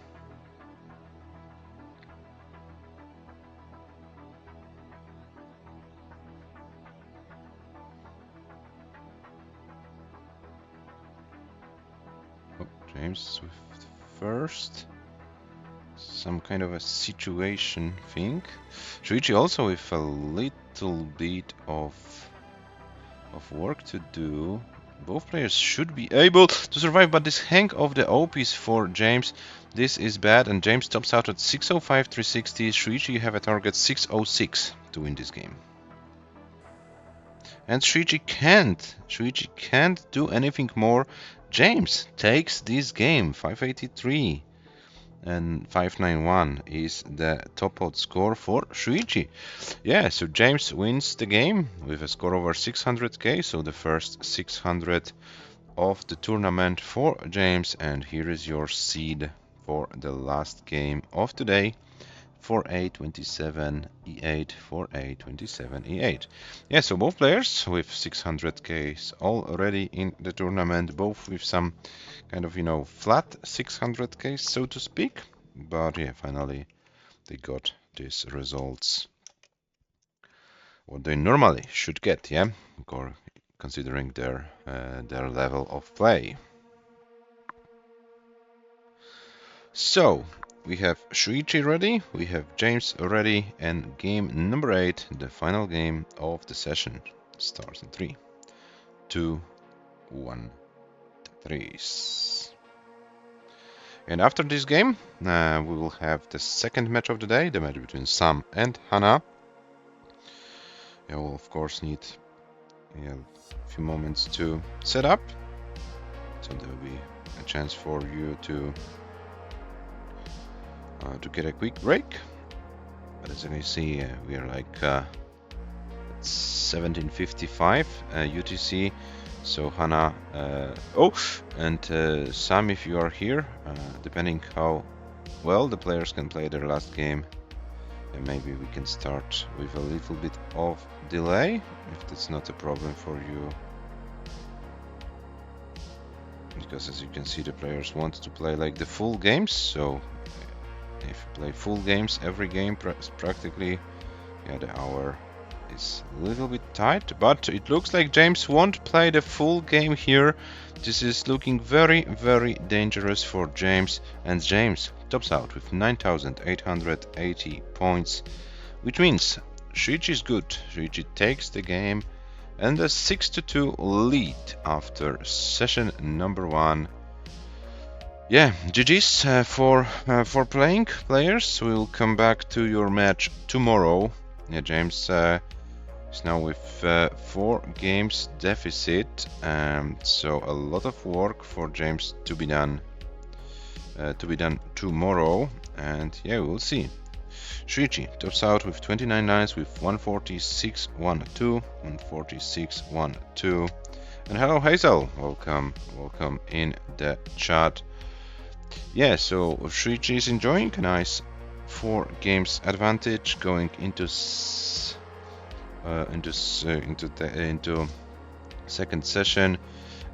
Oh, James with first. Some kind of a situation thing. SHUICHI also with a little bit of work to do. Both players should be able to survive, but this hang of the OPs for James, this is bad, and James tops out at 605, 360. SHUICHI, you have a target 606 to win this game. And SHUICHI can't do anything more. James takes this game, 583. And 591 is the top out score for SHUICHI. Yeah, so James wins the game with a score over 600k, so the first 600 of the tournament for James. And here is your seed for the last game of today. 4-8, 27-E8, 4-8, 27-E8. Yeah, so both players with 600Ks already in the tournament, both with some kind of, flat 600Ks, so to speak. But yeah, finally they got these results. What they normally should get, yeah, considering their level of play. So, we have SHUICHI ready, we have James ready, and game number 8, the final game of the session, starts in 3, 2, 1, Tetris. And after this game, we will have the second match of the day, the match between Sam and HANA. We'll of course need a few moments to set up, so there will be a chance for you to get a quick break. But as you can see, we are like 17:55 UTC. So HANA, and Sam, if you are here, depending how well the players can play their last game, maybe we can start with a little bit of delay, if that's not a problem for you. Because as you can see, the players want to play like the full games, so if you play full games, every game practically, yeah, the hour is a little bit tight, but it looks like James won't play the full game here. This is looking very, very dangerous for James, and James tops out with 9,880 points, which means SHUICHI is good. SHUICHI takes the game and a 6-2 lead after session number 1. Yeah, GG's for playing players. We'll come back to your match tomorrow. Yeah, James is now with 4 games deficit, so a lot of work for James to be done tomorrow, and yeah, we'll see. SHUICHI tops out with 29 lines with 146.12, 146.12. And hello Hazel, welcome in the chat. Yeah, so SHUICHI is enjoying a nice 4 games advantage going into second session.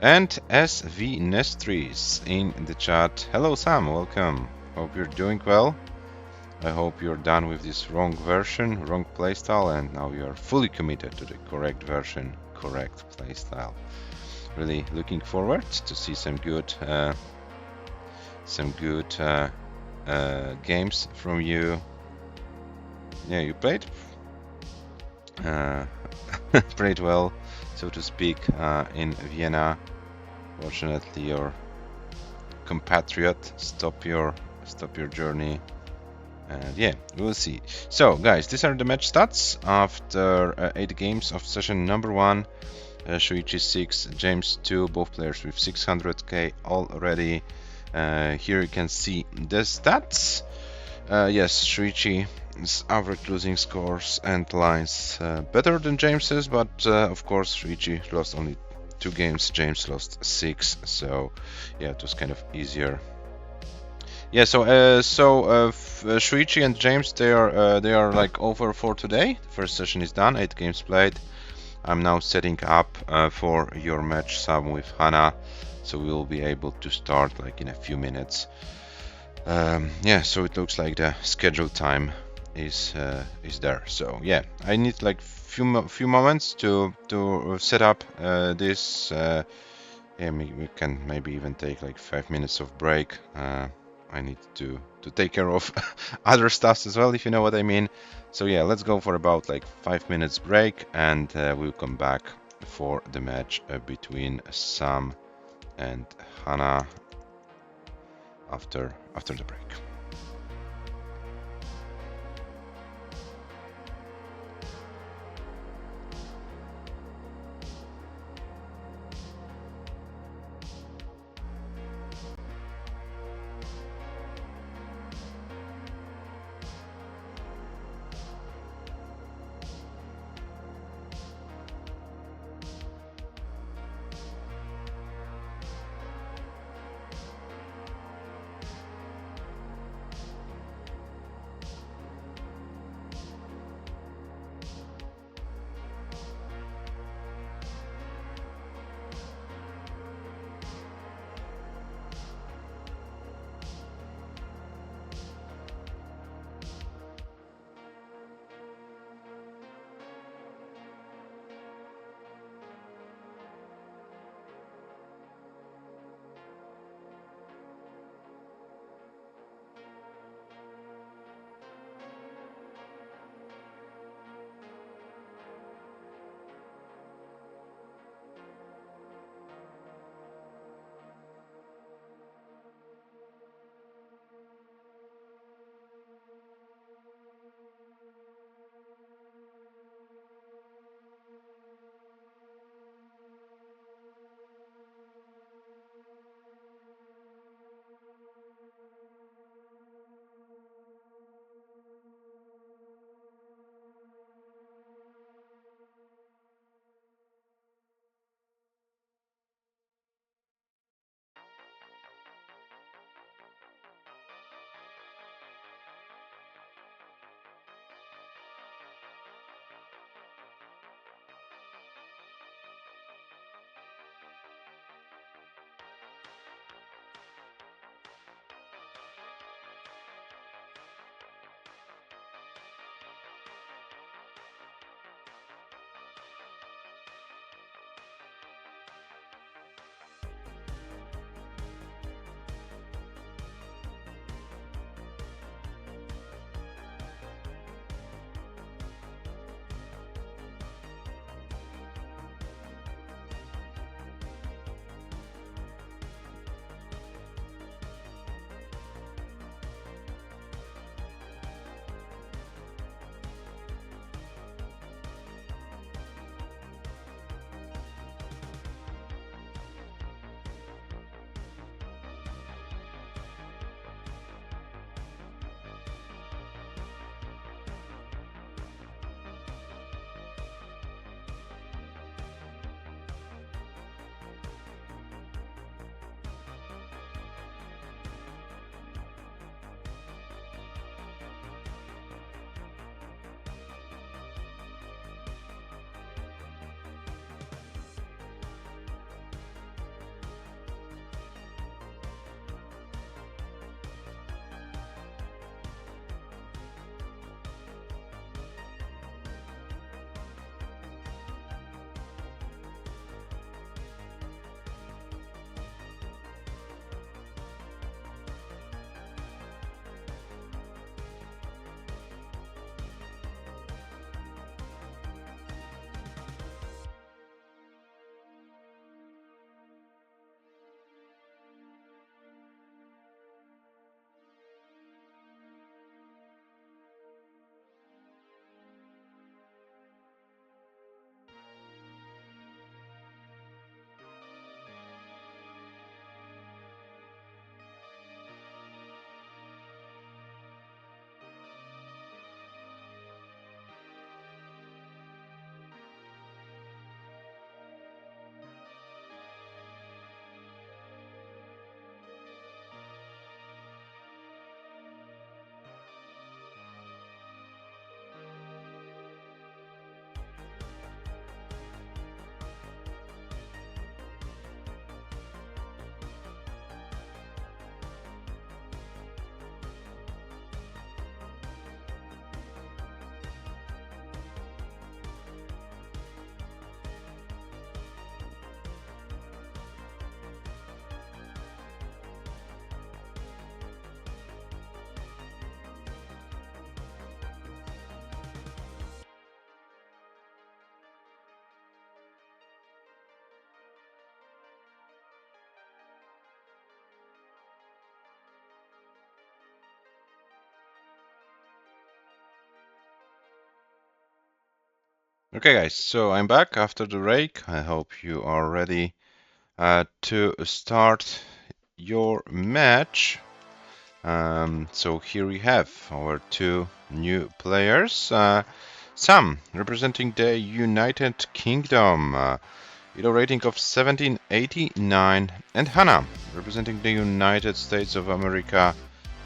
And SV Nestris in the chat. Hello Sam, welcome. Hope you're doing well. I hope you're done with this wrong version, wrong playstyle, and now you're fully committed to the correct version, correct playstyle. Really looking forward to see some good games from you. Yeah, you played played well, so to speak, in Vienna. Fortunately, your compatriot stop your journey. And yeah, we'll see. So guys, these are the match stats after 8 games of session number 1. SHUICHI 6, James 2, both players with 600k already. Here you can see the stats. Yes, SHUICHI's average losing scores and lines better than James's, but of course SHUICHI lost only 2 games, James lost 6, so yeah, it was kind of easier. Yeah, so SHUICHI and James, they are like over for today. The first session is done, 8 games played. I'm now setting up for your match, Sam, with HANA, so we will be able to start like in a few minutes. Yeah, so it looks like the schedule time is there. So yeah, I need like few moments to set up this. Yeah, we can maybe even take like 5 minutes of break. I need to take care of other stuff as well, if you know what I mean. So yeah, let's go for about like 5 minutes break, and we'll come back for the match between Sam and HANA after the break. Okay, guys, so I'm back after the break. I hope you are ready to start your match. So here we have our two new players. Sam, representing the United Kingdom, Elo rating of 1789, and HANA, representing the United States of America,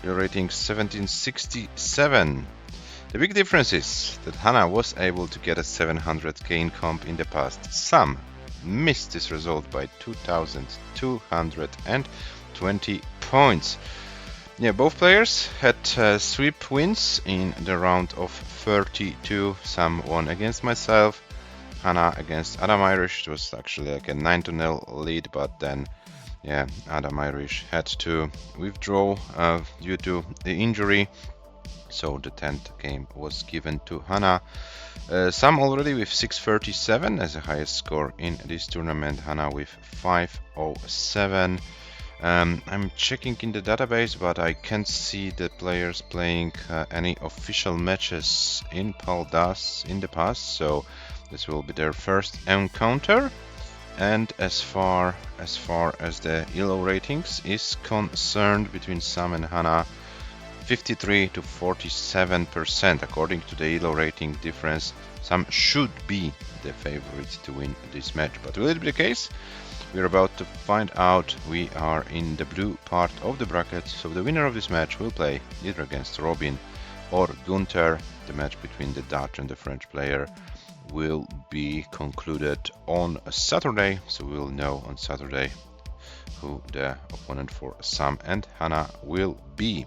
Elo rating 1767. The big difference is that HANA was able to get a 700k in comp in the past. Sam missed this result by 2,220 points. Yeah, both players had sweep wins in the round of 32. Sam won against myself, HANA against Adam Irish. It was actually like a 9-0 lead, but then yeah, Adam Irish had to withdraw due to the injury. So the 10th game was given to HANA. Sam already with 637 as the highest score in this tournament. HANA with 507. I'm checking in the database, but I can't see the players playing any official matches in Paldas in the past. So this will be their first encounter. and as far as the ELO ratings is concerned, between Sam and HANA, 53 to 47%. According to the ELO rating difference, Sam should be the favorite to win this match. But will it be the case? We're about to find out. We are in the blue part of the bracket, so the winner of this match will play either against Robin or Gunther. The match between the Dutch and the French player will be concluded on Saturday, so we'll know on Saturday who the opponent for Sam and HANA will be.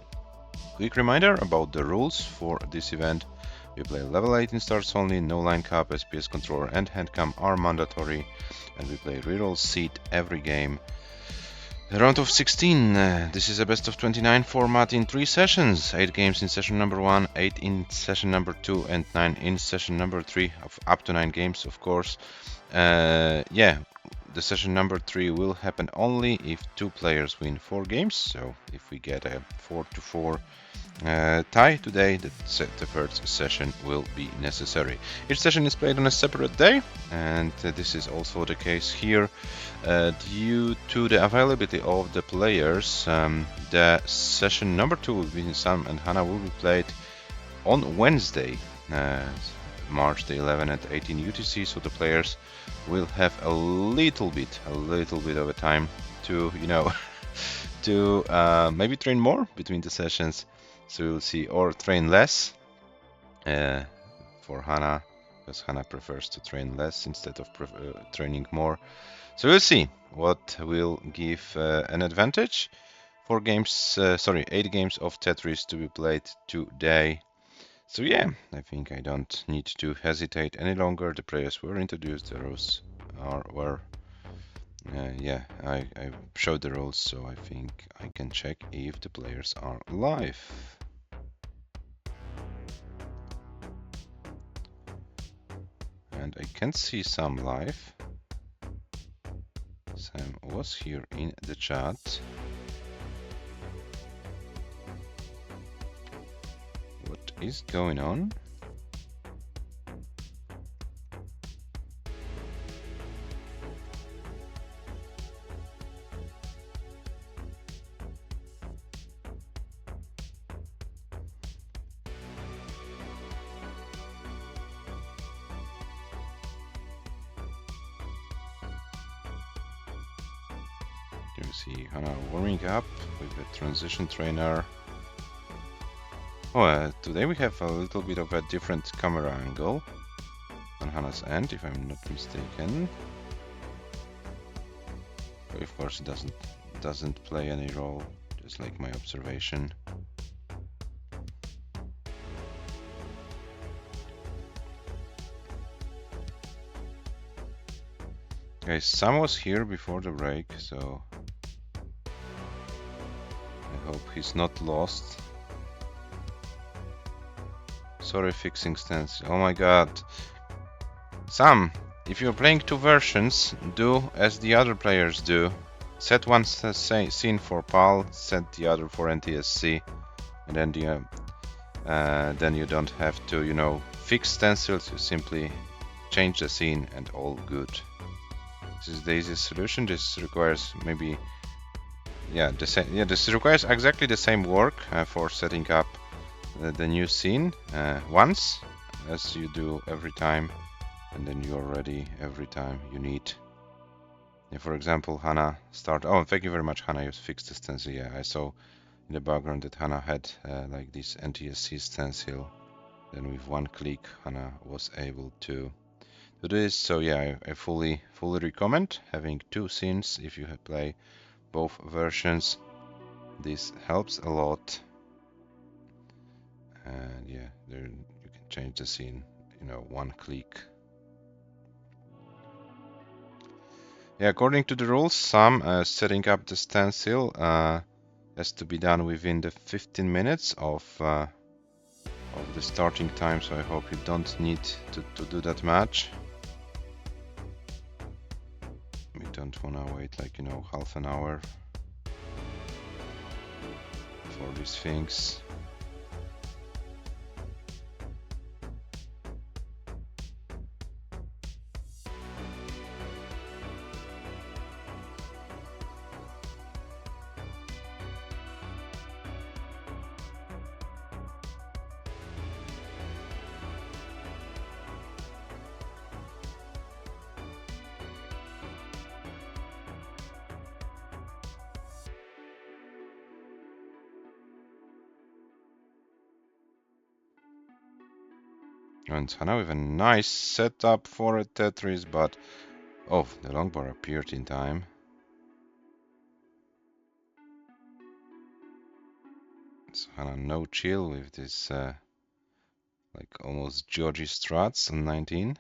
Quick reminder about the rules for this event. We play level 18 starts only, no line cap, SPS controller and handcam are mandatory, and we play reroll seed every game. The round of 16, this is a best of 29 format in 3 sessions, 8 games in session number 1, 8 in session number 2 and 9 in session number 3, up to 9 games of course. Yeah, the session number 3 will happen only if 2 players win 4 games, so if we get a 4-4 tie today, the third session will be necessary. Each session is played on a separate day, and this is also the case here. Due to the availability of the players, the session number 2 between Sam and HANA will be played on Wednesday, March the 11th at 18 UTC, so the players will have a little bit of a time to, you know, to maybe train more between the sessions. So we'll see, or train less for HANA, because HANA prefers to train less instead of training more. So we'll see what will give an advantage for games. 8 games of Tetris to be played today. So yeah, I think I don't need to hesitate any longer. The players were introduced, the rules were. Yeah, I showed the rules, so I think I can check if the players are live. And I can see Sam live. Sam was here in the chat. What is going on? You see HANA warming up with the transition trainer. Oh, today we have a little bit of a different camera angle on HANA's end, if I'm not mistaken. But of course, it doesn't play any role, just like my observation. Guys, Sam was here before the break, so I hope he's not lost. Sorry, fixing stance. Oh my god. Sam, if you're playing 2 versions, do as the other players do. Set one scene for PAL, set the other for NTSC, and then you don't have to, you know, fix stencils. You simply change the scene and all good. This is the easiest solution. This requires maybe, yeah, this requires exactly the same work for setting up the new scene once, as you do every time, and then you're ready every time you need. Yeah, for example, HANA start. Oh, thank you very much, HANA. You fixed the stencil. Yeah, I saw in the background that HANA had like this NTSC stencil. Then with one click, HANA was able to do this. So yeah, I fully recommend having 2 scenes if you play both versions. This helps a lot. And yeah, there you can change the scene, you know, one click. Yeah, according to the rules, some setting up the stencil has to be done within the 15 minutes of the starting time, so I hope you don't need to do that much. We don't want to wait like, you know, half an hour for these things. And Hana with a nice setup for a Tetris, but oh, the long bar appeared in time. So Hana no chill with this like almost Georgie struts on 19.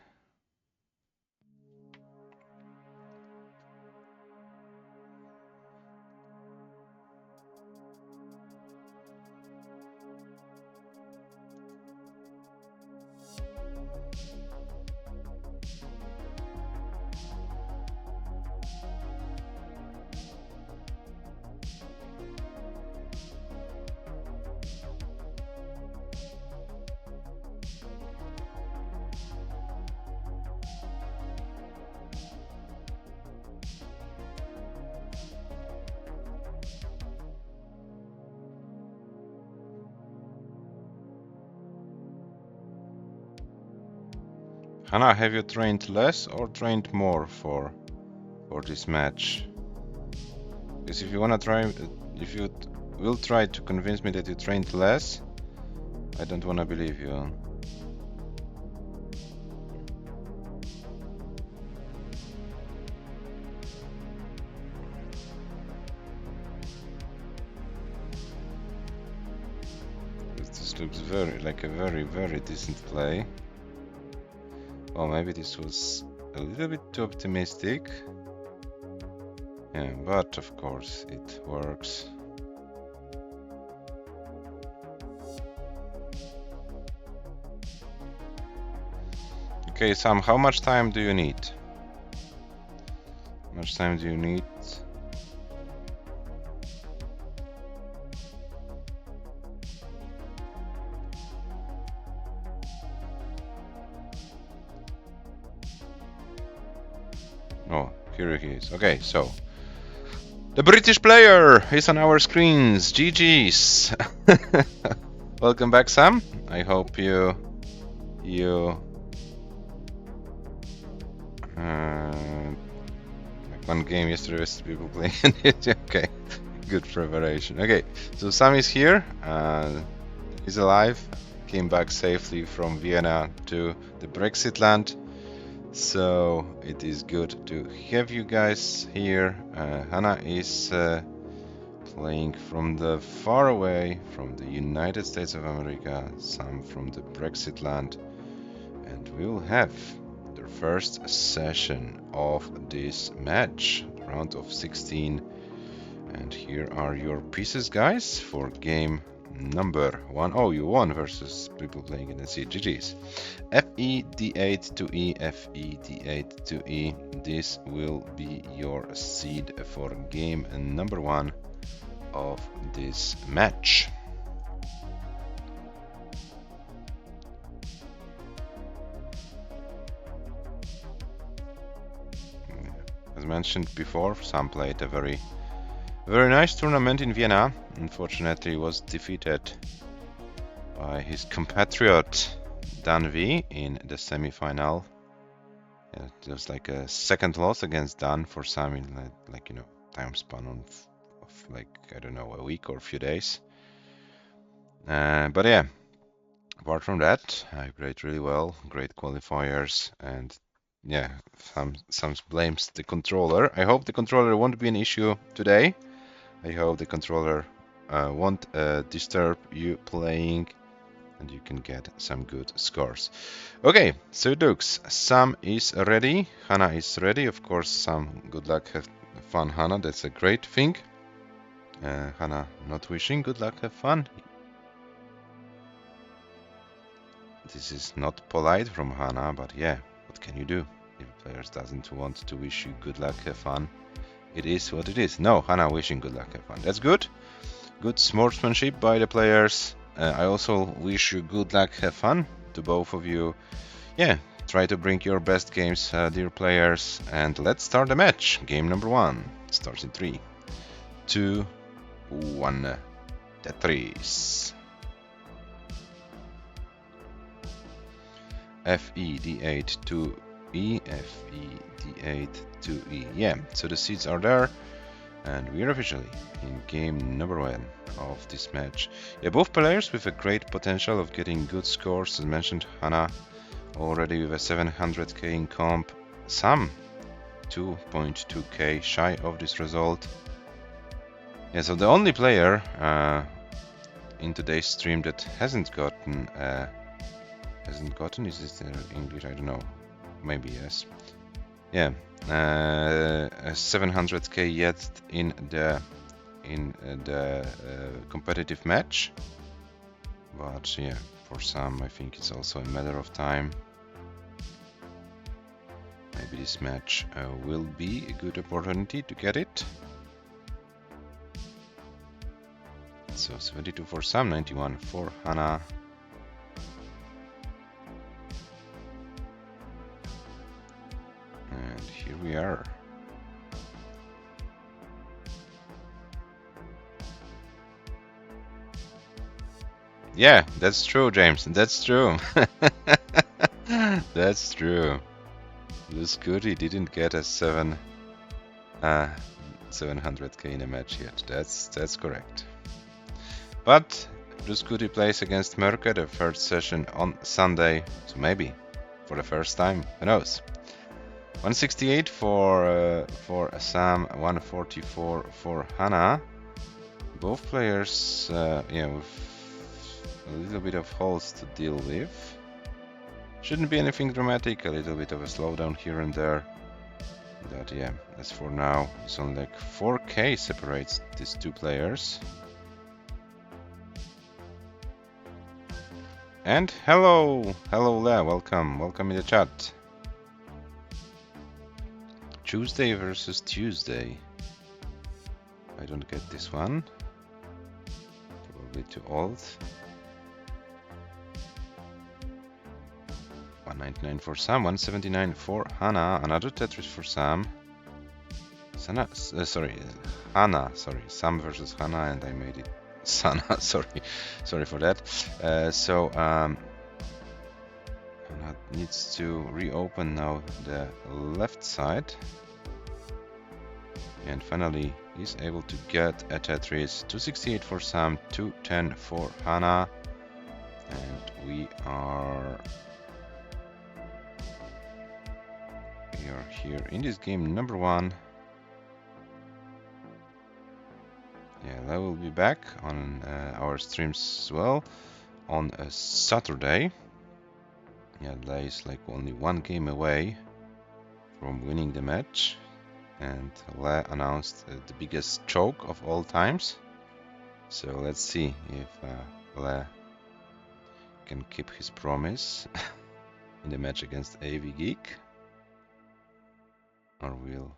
Hana, have you trained less or trained more for this match? Because if you wanna try, if you will try to convince me that you trained less, I don't wanna believe you. This looks like a very decent play. Well, maybe this was a little bit too optimistic. Yeah, but of course it works. Okay, Sam, how much time do you need? How much time do you need? Oh, here he is. Okay, so the British player is on our screens. GG's. Welcome back, Sam. I hope you like one game yesterday with people playing it. Okay, good preparation. Okay, so Sam is here. He's alive. Came back safely from Vienna to the Brexit land. So it is good to have you guys here. Hana is playing from the far away, from the United States of America, some from the Brexit land, and we will have the first session of this match, round of 16. And here are your pieces, guys, for game number 1. Oh, you won versus people playing in the seed. GG's. FE D8 to E, FE D8 to E. This will be your seed for game number 1 of this match. As mentioned before, Sam played a very nice tournament in Vienna. Unfortunately, was defeated by his compatriot Dan V in the semi-final. Yeah, it was like a second loss against Dan for Sam in like time span of like, I don't know, a week or a few days. But yeah, apart from that, I played really well, great qualifiers, and yeah, some blames the controller. I hope the controller won't be an issue today. I hope the controller won't disturb you playing, and you can get some good scores. Okay, so it looks Sam is ready, Hana is ready. Of course, Sam, good luck, have fun, Hana. That's a great thing. Hana not wishing good luck, have fun. This is not polite from Hana, but yeah, what can you do if a player doesn't want to wish you good luck, have fun? It is what it is. No, Hana wishing good luck, have fun. That's good. Good sportsmanship by the players. I also wish you good luck, have fun to both of you. Yeah, try to bring your best games, dear players. And let's start the match. Game number 1 starts in 3, 2, 1. Tetris. FE D8 to E, FE D8 to E. Yeah, so the seeds are there, and we're officially in game number 1 of this match. Yeah, both players with a great potential of getting good scores. As mentioned, Hana already with a 700k in comp. Sam 2.2k shy of this result. Yeah, so the only player in today's stream that hasn't gotten, is this English? I don't know. Maybe yes. Yeah, 700k yet in the competitive match. But yeah, for some, I think it's also a matter of time. Maybe this match will be a good opportunity to get it. So 72 for Sam, 91 for HANA. And here we are. Yeah, that's true, James. That's true. That's true. SHUICHI didn't get a 700k in a match yet. That's correct. But SHUICHI plays against Merke the third session on Sunday, so maybe for the first time. Who knows? 168 for Sam, 144 for HANA. Both players, yeah, with a little bit of holes to deal with. Shouldn't be anything dramatic, a little bit of a slowdown here and there. But yeah, as for now, it's only like 4k separates these two players. And hello Le, welcome in the chat. Tuesday versus Tuesday. I don't get this one. Probably too old. 199 for Sam, 179 for HANA. Another Tetris for Sam. HANA, sorry. Sam versus HANA, and I made it Sana. sorry for that. HANA needs to reopen now the left side. And finally, he's able to get a Tetris. 268 for Sam, 210 for HANA. And we are here in this game number 1. Yeah, I will be back on our streams as well on a Saturday. Yeah, Lei is like only one game away from winning the match, and Le announced the biggest choke of all times. So let's see if Le can keep his promise in the match against AV Geek, or will.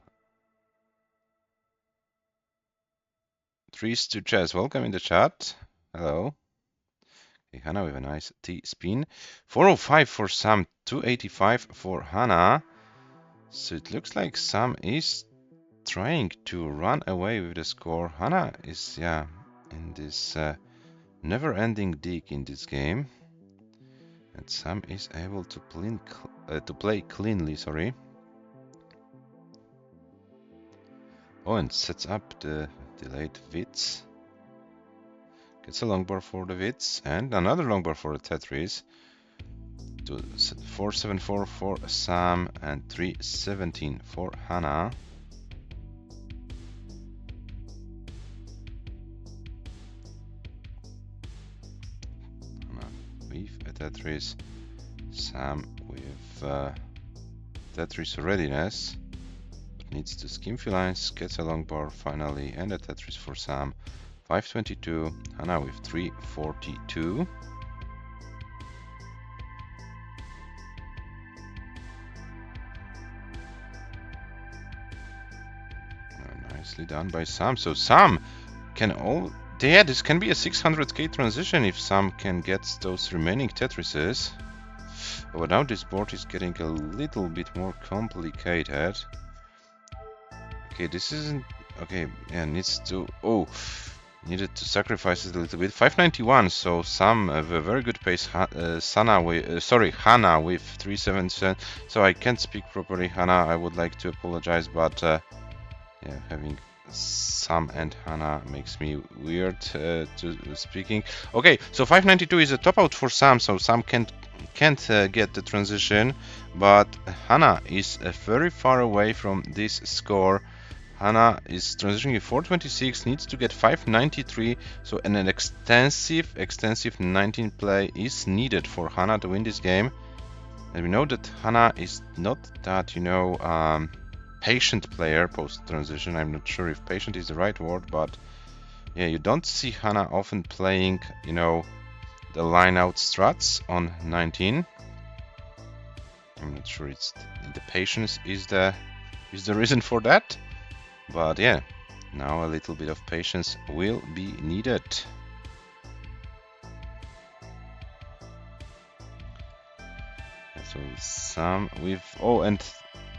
Trees to chess, welcome in the chat. Hello. Okay, HANA with a nice T-spin. 405 for Sam, 285 for HANA. So it looks like Sam is trying to run away with the score. HANA is, yeah, in this never-ending dig in this game. And Sam is able to play cleanly, sorry. Oh, and sets up the delayed Witz. Gets a long bar for the Witz, and another long bar for the Tetris. 474 for Sam, and 317 for HANA. HANA with a Tetris. Sam with Tetris readiness. Needs to skim few lines, gets a long bar finally, and a Tetris for Sam. 522, HANA with 342. Nicely done by Sam. So Sam can this can be a 600k transition if Sam can get those remaining Tetrises. But now this board is getting a little bit more complicated. Okay, this isn't okay. Yeah, needed to sacrifice it a little bit. 591. So Sam have a very good pace. HANA with 377. So I can't speak properly. HANA, I would like to apologize, but yeah, having Sam and HANA makes me weird to speaking. Okay, so 592 is a top out for Sam. So Sam can't can't get the transition, but HANA is very far away from this score. HANA is transitioning at 426, needs to get 593, so an extensive 19 play is needed for HANA to win this game. And we know that HANA is not that, patient player post-transition. I'm not sure if patient is the right word, but yeah, you don't see HANA often playing, the line-out strats on 19. I'm not sure it's the patience is the reason for that, but yeah, now a little bit of patience will be needed. So some with and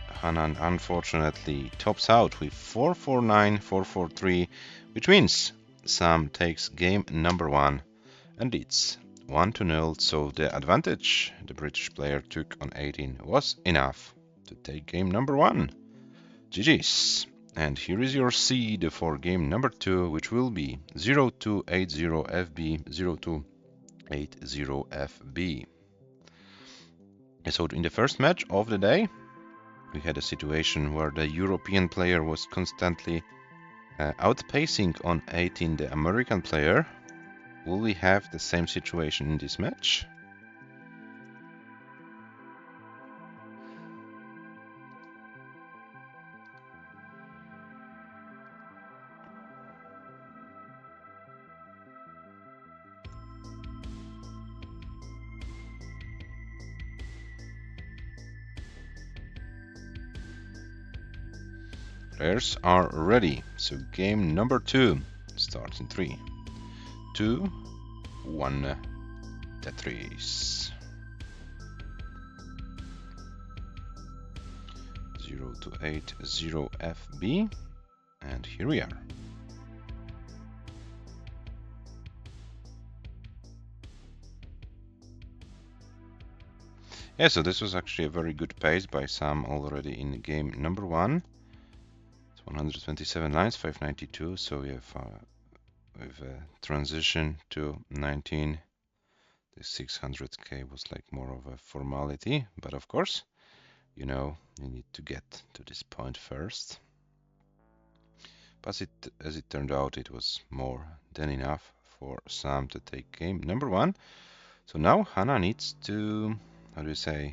HANA unfortunately tops out with 449, 443, which means Sam takes game number 1 and it's 1-0. So the advantage the British player took on 18 was enough to take game number 1. GG's. And here is your seed for game number 2, which will be 0280FB, 0280FB. So in the first match of the day, we had a situation where the European player was constantly outpacing on 18 the American player. Will we have the same situation in this match? Players are ready, so game number 2 starts in 3, 2, 1, Tetris. 0280FB, and here we are. Yeah, so this was actually a very good pace by Sam already in game number 1. 127 lines, 592, so we have a transition to 19. The 600k was like more of a formality, but of course, you need to get to this point first. But as it turned out, it was more than enough for Sam to take game number 1. So now HANA needs to, to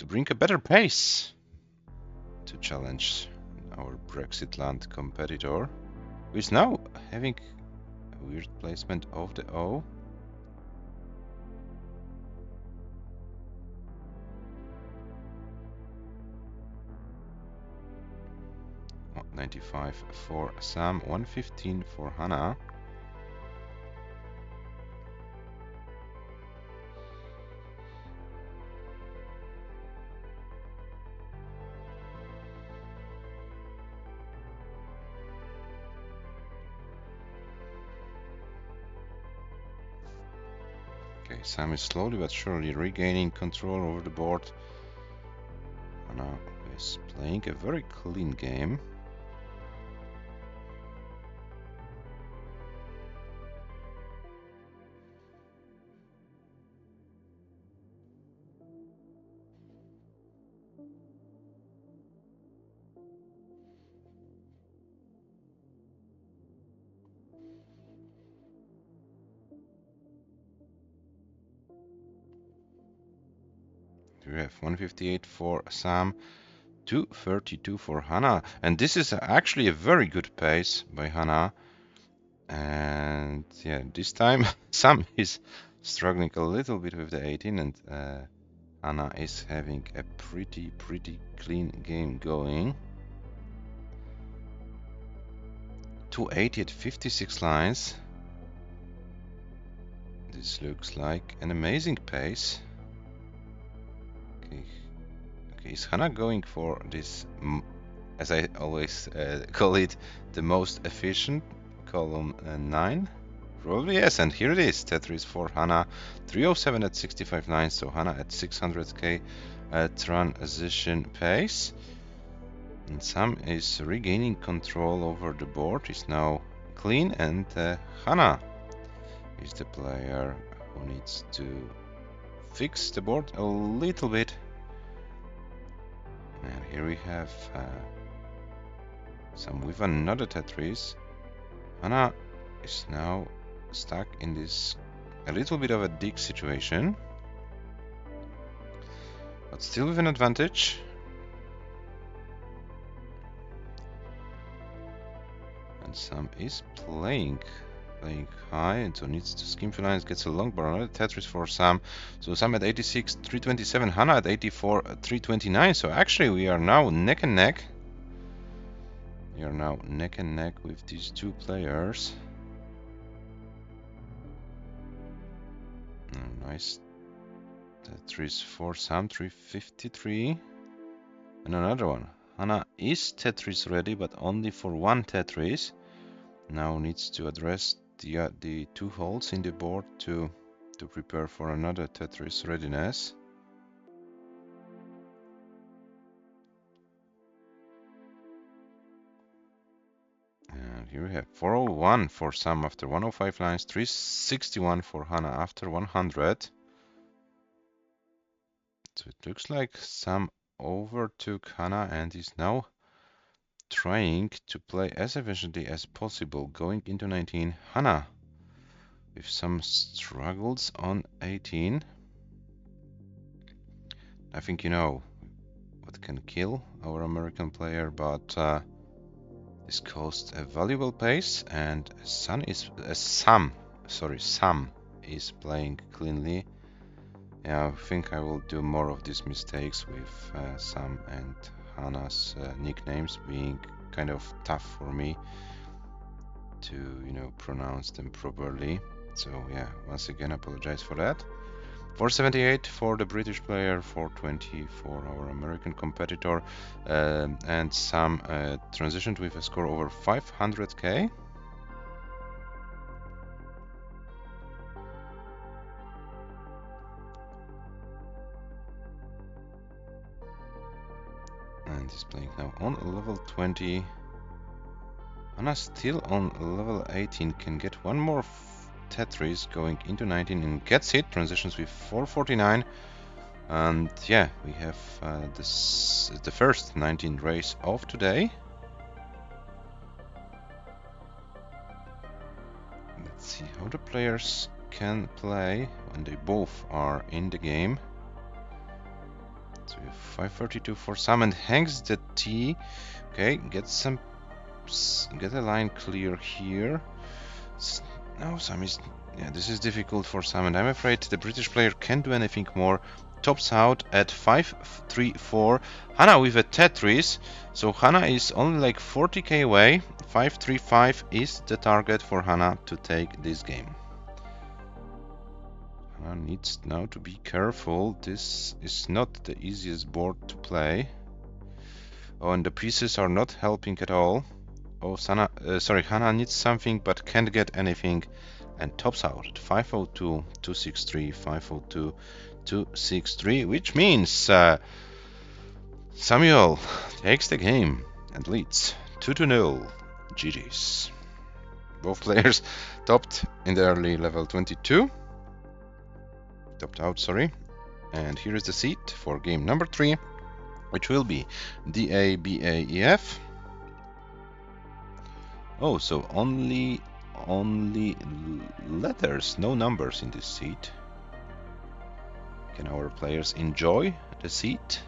bring a better pace to challenge our Brexit land competitor, who is now having a weird placement of the O. Oh, 95 for Sam, 115 for HANA. Sam is slowly but surely regaining control over the board. HANA is playing a very clean game. We have 158 for Sam, 232 for HANA, and this is actually a very good pace by HANA. And yeah, this time Sam is struggling a little bit with the 18, and HANA is having a pretty clean game going. 280 at 56 lines. This looks like an amazing pace. Okay, is HANA going for this, as I always call it, the most efficient column 9? Probably yes, and here it is, Tetris for HANA, 307 at 65 lines, so HANA at 600k transition pace. And Sam is regaining control over the board, is now clean, and HANA is the player who needs to fix the board a little bit. And here we have some with another Tetris. HANA is now stuck in this a little bit of a dig situation, but still with an advantage. And Sam is playing high, and so needs to skim few lines, gets a long bar, another Tetris for Sam. So Sam at 86, 327, HANA at 84, 329. So actually we are now neck and neck. We are now neck and neck with these two players. Nice Tetris for Sam, 353. And another one. HANA is Tetris ready, but only for one Tetris. Now needs to address the two holes in the board to prepare for another Tetris readiness. And here we have 401 for Sam after 105 lines, 361 for HANA after 100. So it looks like Sam overtook HANA and is now trying to play as efficiently as possible going into 19. HANA with some struggles on 18. I think you know what can kill our American player, but this caused a valuable pace, and Sam is playing cleanly. Yeah, I think I will do more of these mistakes with Sam and HANA's nicknames being kind of tough for me to, pronounce them properly. So yeah, once again, apologize for that. 478 for the British player, 420 for our American competitor, and Sam transitioned with a score over 500k. And he's playing now on level 20. HANA still on level 18, can get one more Tetris going into 19 and gets it. Transitions with 449. And yeah, we have the first 19 race of today. Let's see how the players can play when they both are in the game. So we have 532 for Sam and hangs the T. Okay, get a line clear here. Now Sam is, yeah, this is difficult for Sam, and I'm afraid the British player can't do anything more. Tops out at 534. HANA with a Tetris, so HANA is only like 40k away. 535 is the target for HANA to take this game. HANA needs now to be careful. This is not the easiest board to play. Oh, and the pieces are not helping at all. Oh, HANA needs something but can't get anything, and tops out at 502, 263, 502, 263, which means Samuel takes the game and leads 2-0. GG's. Both players topped in the early level 22. Topped out, sorry. And here is the seat for game number 3, which will be DABAEF. Oh, so only letters, no numbers in this seat. Can our players enjoy the seat?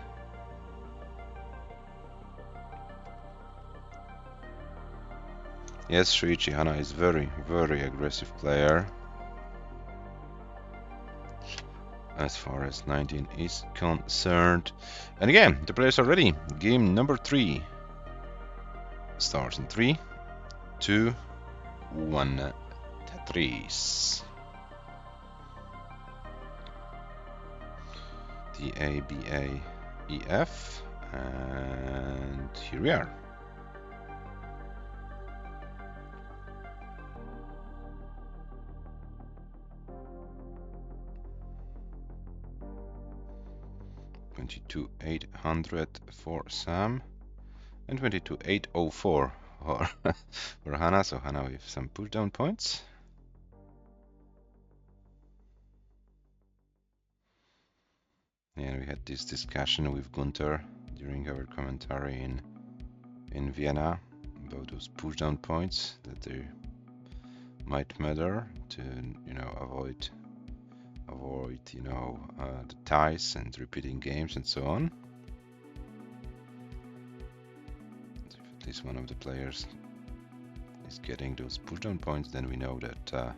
Yes, SHUICHI, HANA is very, very aggressive player as far as 19 is concerned. And again, the players are ready. Game number 3 starts in 3, 2, 1. Tetris. DABAEF, and here we are. $22,800 for Sam and $22,804 for HANA. So HANA with some pushdown points. And we had this discussion with Gunther during our commentary in Vienna about those pushdown points, that they might matter to, you know, avoid you know, the ties and repeating games and so on. So if at least one of the players is getting those pushdown points, then we know that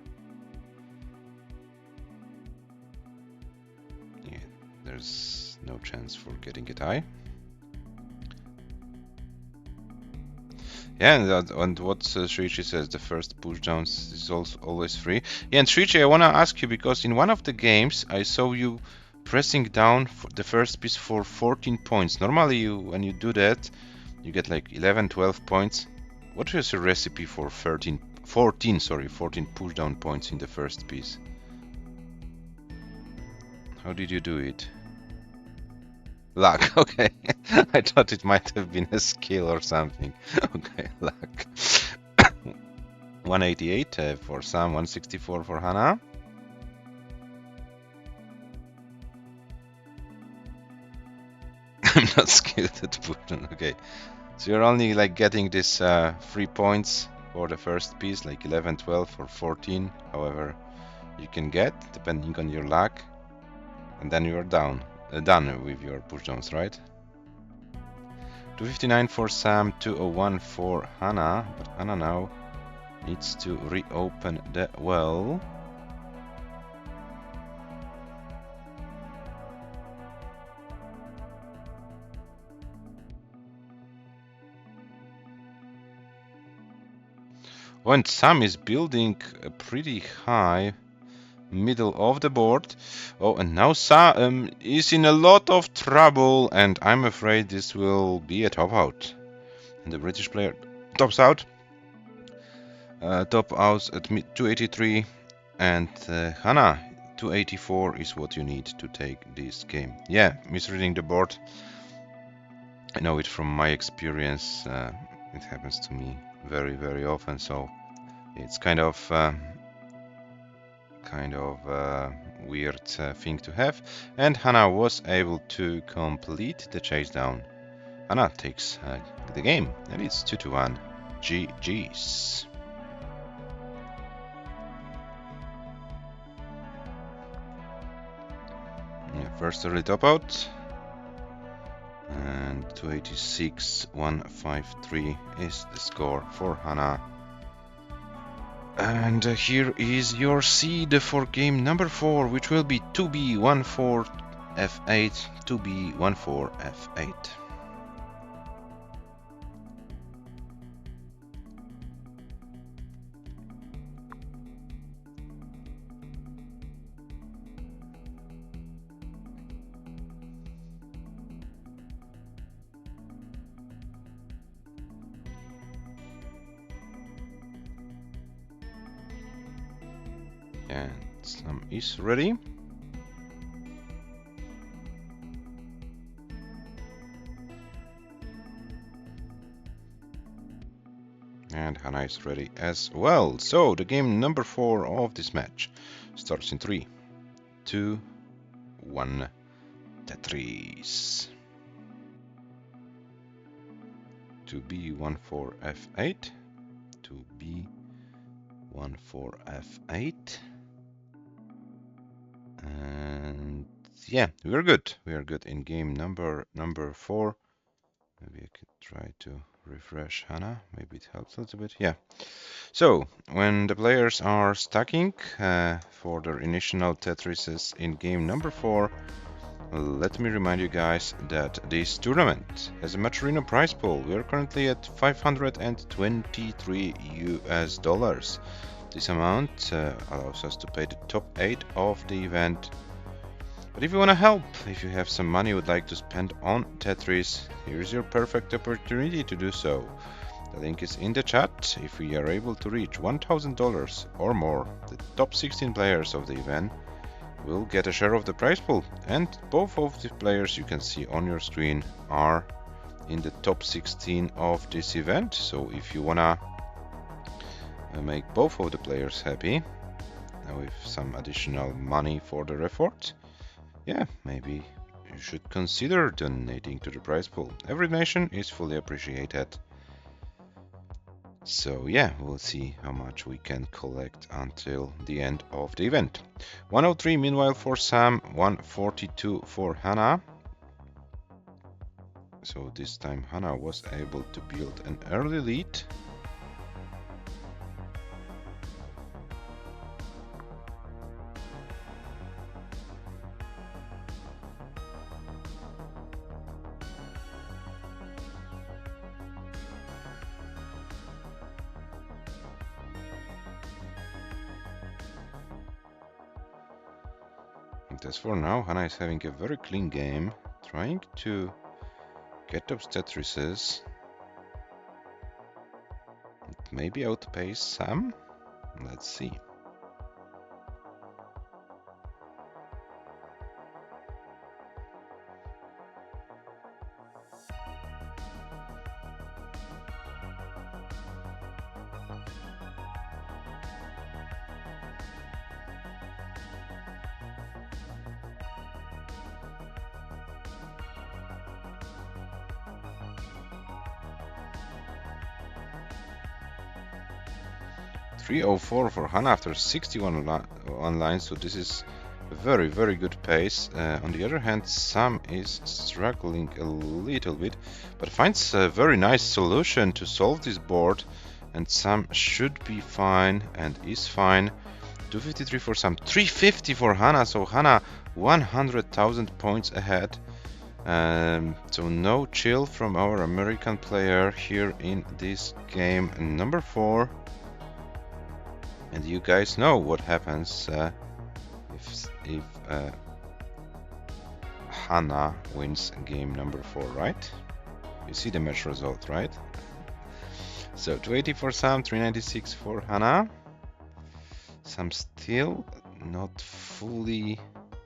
yeah, there's no chance for getting a tie. Yeah, and what SHUICHI says, the first pushdowns is also always free. Yeah, and SHUICHI, I want to ask you, because in one of the games I saw you pressing down for the first piece for 14 points. Normally, when you do that, you get like 11, 12 points. What is a recipe for 14 pushdown points in the first piece? How did you do it? Luck, okay. I thought it might have been a skill or something. Okay, luck. 188 for Sam, 164 for HANA. I'm not skilled at pushdown, okay. So you're only like getting this 3 points for the first piece, like 11, 12 or 14, however you can get, depending on your luck. And then you're done with your pushdowns, right? 259 for Sam, 201 for HANA, but HANA now needs to reopen the well. Oh, and Sam is building a pretty high middle of the board. Oh, and now Sam is in a lot of trouble, and I'm afraid this will be a top out. And the British player tops out. Top outs at 283, and HANA 284 is what you need to take this game. Yeah, misreading the board. I know it from my experience. It happens to me very, very often. So it's kind of weird thing to have. And HANA was able to complete the chase down. HANA takes the game, and it's 2-1. GG's. Yeah, first early top out. And 286, 153 is the score for HANA. And here is your seed for game number 4, which will be 2B14F8, 2B14F8. And Sam is ready. And HANA is ready as well. So the game number 4 of this match starts in 3, 2, 1, Tetris. 2B14F8, 2B14F8. And yeah, we're good. We are good in game number 4. Maybe I could try to refresh HANA. Maybe it helps a little bit. Yeah. So when the players are stacking for their initial Tetrises in game number 4, let me remind you guys that this tournament has a Maturino prize pool. We are currently at $523 US. This amount allows us to pay the top 8 of the event. But if you want to help, if you have some money you would like to spend on Tetris, here's your perfect opportunity to do so. The link is in the chat. If we are able to reach $1,000 or more, the top 16 players of the event will get a share of the prize pool. And both of the players you can see on your screen are in the top 16 of this event. So if you wanna make both of the players happy with some additional money for the effort, yeah, maybe you should consider donating to the prize pool. Every donation is fully appreciated. So yeah, we'll see how much we can collect until the end of the event. 103 meanwhile for Sam, 142 for HANA. So this time HANA was able to build an early lead. As for now, HANA is having a very clean game, trying to get those Tetrises. Maybe outpace Sam? Let's see. .304 for HANA after 61 lines, so this is a very, very good pace. On the other hand, Sam is struggling a little bit, but finds a very nice solution to solve this board, and Sam should be fine and is fine. 253 for Sam, 350 for HANA, so HANA 100,000 points ahead. So no chill from our American player here in this game number 4. And you guys know what happens if HANA wins game number 4, right? You see the match result, right? So 280 for Sam, 396 for HANA. Sam still not fully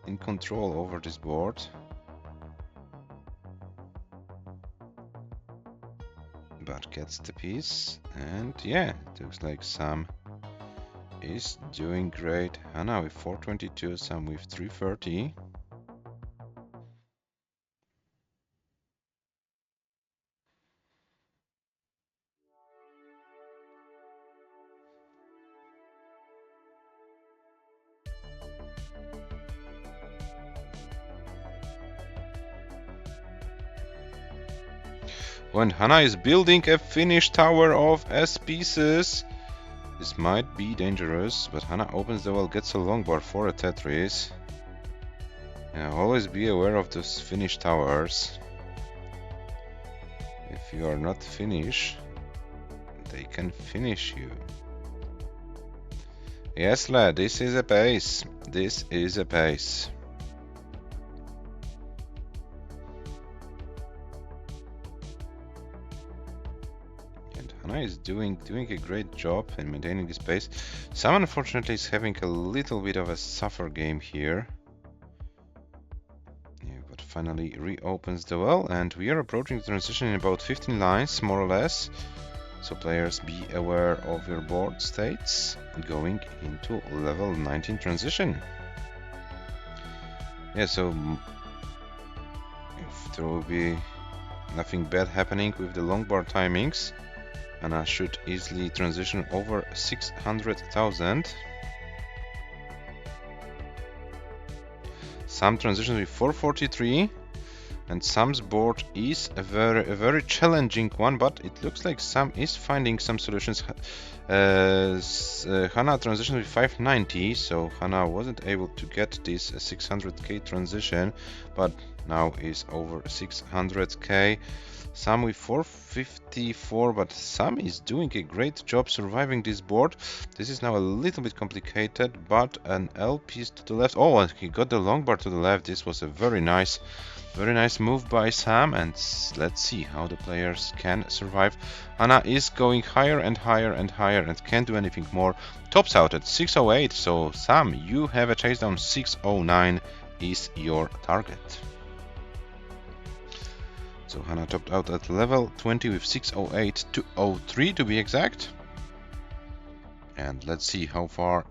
in control over this board. But gets the piece, and yeah, it looks like Sam is doing great. HANA with 422, Sam with 330. When HANA is building a finished tower of S pieces, this might be dangerous, but HANA opens the well, gets a long bar for a Tetris. Yeah, always be aware of those finished towers. If you are not finished, they can finish you. Yes, lad, this is a pace. This is a pace. HANA is doing a great job in maintaining this pace. Sam unfortunately is having a little bit of a suffer game here. Yeah, but finally reopens the well, and we are approaching the transition in about 15 lines, more or less. So players, be aware of your board states going into level 19 transition. Yeah, so if there will be nothing bad happening with the long bar timings, HANA should easily transition over 600,000. Sam transitions with 443, and Sam's board is a very challenging one, but it looks like Sam is finding some solutions. HANA transitions with 590, so HANA wasn't able to get this 600k transition, but now is over 600k. Sam with 454, but Sam is doing a great job surviving this board. This is now a little bit complicated, but an L piece to the left. Oh, and he got the long bar to the left. This was a very nice move by Sam, and let's see how the players can survive. HANA is going higher and higher and higher and can't do anything more. Tops out at 608, so Sam, you have a chase down. 609 is your target. So HANA topped out at level 20 with 608 to 03 to be exact. And let's see how far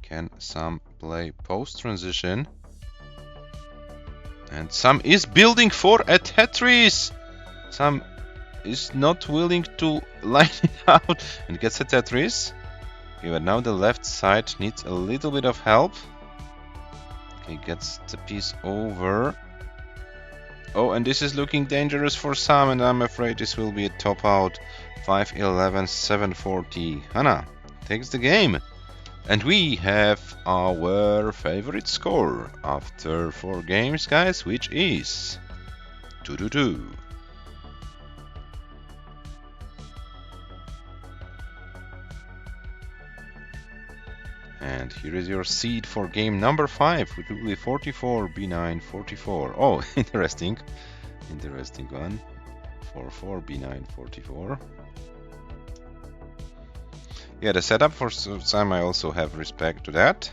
can Sam play post transition. And Sam is building for a Tetris. Sam is not willing to line it out and gets a Tetris. Okay, but now the left side needs a little bit of help. Okay, gets the piece over. Oh, and this is looking dangerous for Sam, and I'm afraid this will be a top out. 5-11, 7-40. HANA takes the game. And we have our favorite score after 4 games, guys, which is 2-2. And here is your seed for game number 5, which will be 44, B9, 44. Oh, interesting. Interesting one. 4-4, B9, 44. Yeah, the setup for Sam, I also have respect to that.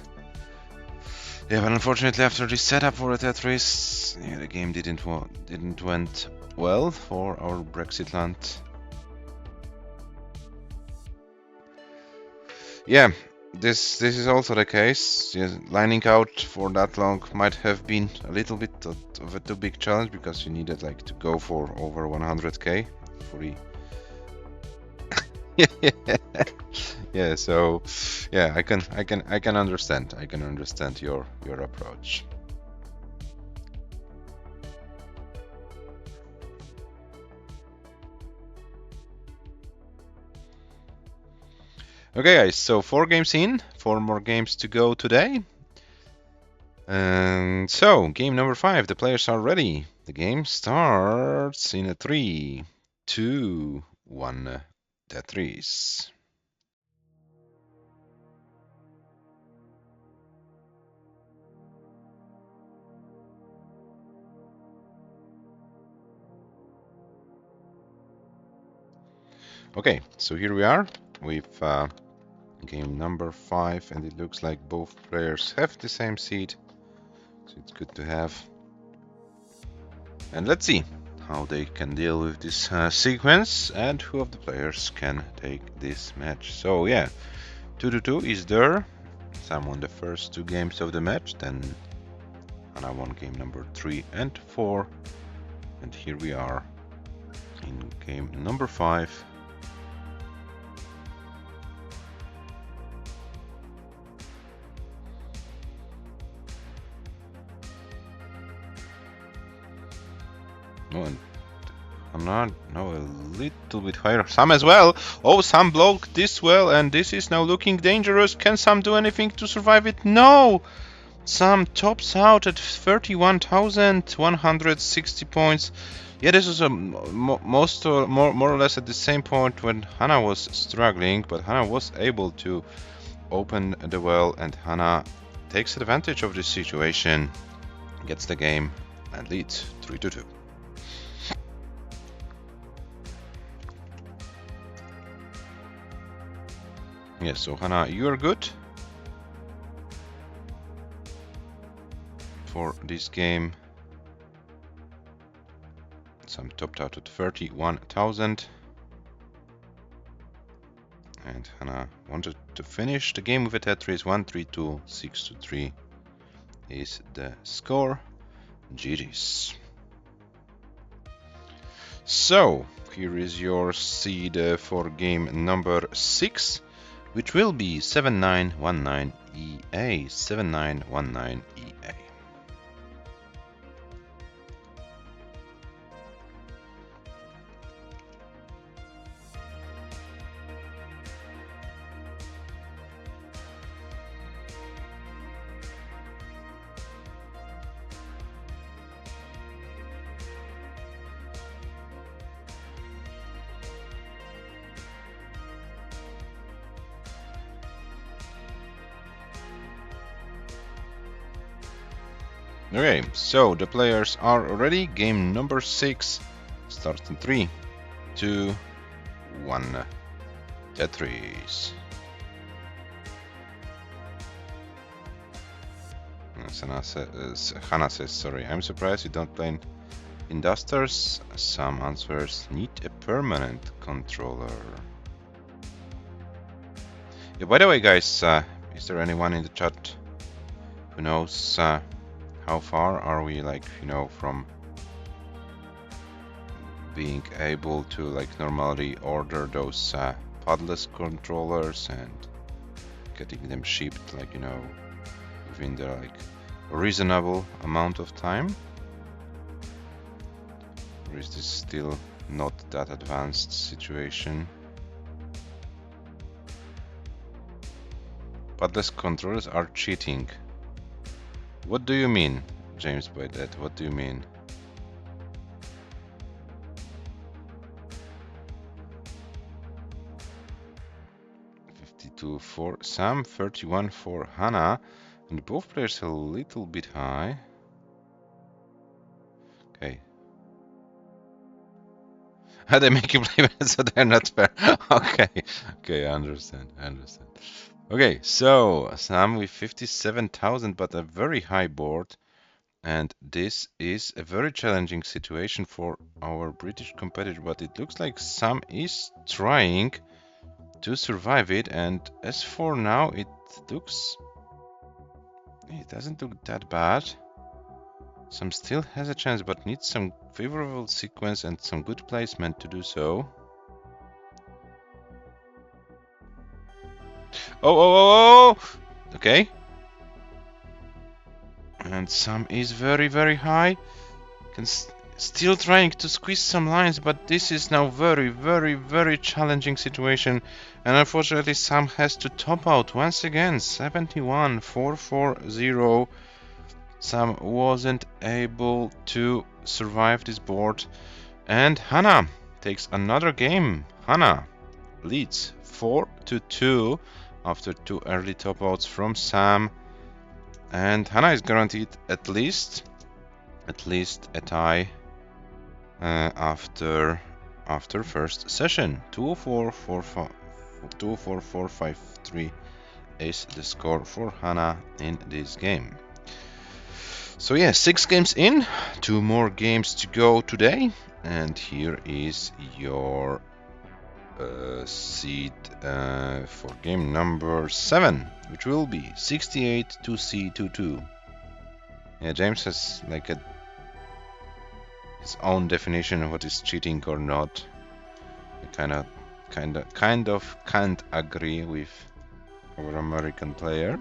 Yeah, but unfortunately after this setup for a Tetris, yeah, the game didn't went well for our Brexit land. Yeah, this is also the case. Yeah, lining out for that long might have been a little bit of a too big challenge, because you needed like to go for over 100k free. Yeah, so yeah, I can understand your approach. Okay, guys, so 4 games in, 4 more games to go today. And so, game number 5, the players are ready. The game starts in a 3, 2, 1, Tetris. Okay, so here we are with game number 5, and it looks like both players have the same seed, so it's good to have. And let's see how they can deal with this sequence and who of the players can take this match. So yeah, 2-2 is there. Sam won the first 2 games of the match, then HANA won game number 3 and 4, and here we are in game number 5. No, and I'm not, no, a little bit higher. Sam as well. Oh, Sam blocked this well, and this is now looking dangerous. Can Sam do anything to survive it? No! Sam tops out at 31,160 points. Yeah, this is a more or less at the same point when HANA was struggling, but HANA was able to open the well, and HANA takes advantage of this situation, gets the game, and leads 3-2. Yes, so HANA, you are good for this game. Sam topped out at 31,000. And HANA wanted to finish the game with a Tetris. 1-3-2, 6-3 is the score. GG's. So, here is your seed for game number 6. Which will be 7919 EA. 7919 EA. Okay, so the players are ready. Game number 6 starts in 3, 2, 1. Tetris. HANA says, sorry, I'm surprised you don't play in Dusters. Some answers need a permanent controller. Yeah, by the way, guys, is there anyone in the chat who knows How far are we, like, you know, from being able to, like, normally order those padless controllers and getting them shipped, like, you know, within the, like, reasonable amount of time? Or is this still not that advanced situation? Padless controllers are cheating. What do you mean, James, by that? What do you mean? 52 for Sam, 31 for HANA, and both players a little bit high. Okay. They make you play, so they're not fair. Okay, okay, I understand, I understand. Okay, so Sam with 57,000, but a very high board, and this is a very challenging situation for our British competitor, but it looks like Sam is trying to survive it, and as for now, it doesn't look that bad. Sam still has a chance, but needs some favorable sequence and some good placement to do so. Oh! Okay. And Sam is very, very high. Still trying to squeeze some lines, but this is now very, very, very challenging situation. And unfortunately, Sam has to top out once again. 71,440. Sam wasn't able to survive this board. And HANA takes another game. HANA leads 4-2 after two early top outs from Sam. And HANA is guaranteed at least a tie after first session. 204-453 is the score for HANA in this game. So yeah, 6 games in, 2 more games to go today, and here is your seed for game number 7, which will be 68 2C22. Yeah, James has like his own definition of what is cheating or not. I kind of can't agree with our American player.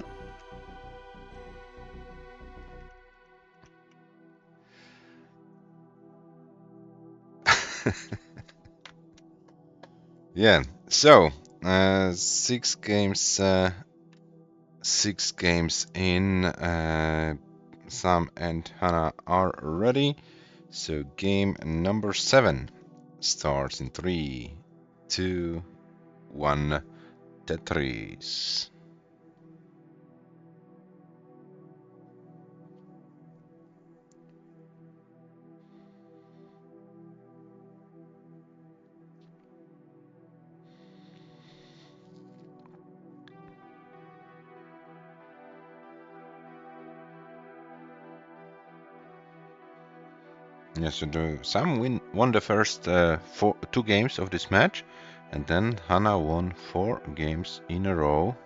Yeah, so 6 games in. Sam and HANA are ready. So game number 7 starts in 3, 2, 1. Tetris. Yeah, so Sam won the first 2 games of this match, and then HANA won 4 games in a row.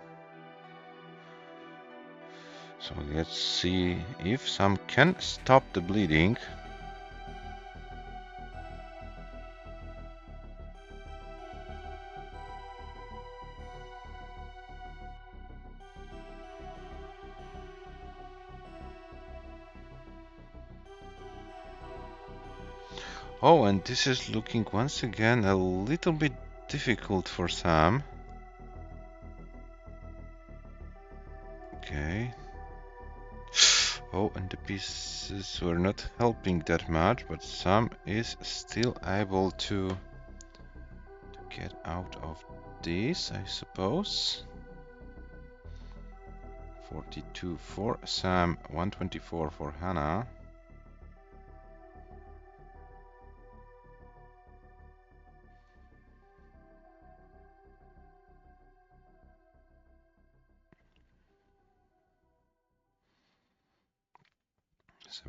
So let's see if Sam can stop the bleeding. Oh, and this is looking once again a little bit difficult for Sam. Okay. Oh, and the pieces were not helping that much, but Sam is still able to get out of this, I suppose. 42 for Sam, 124 for HANA.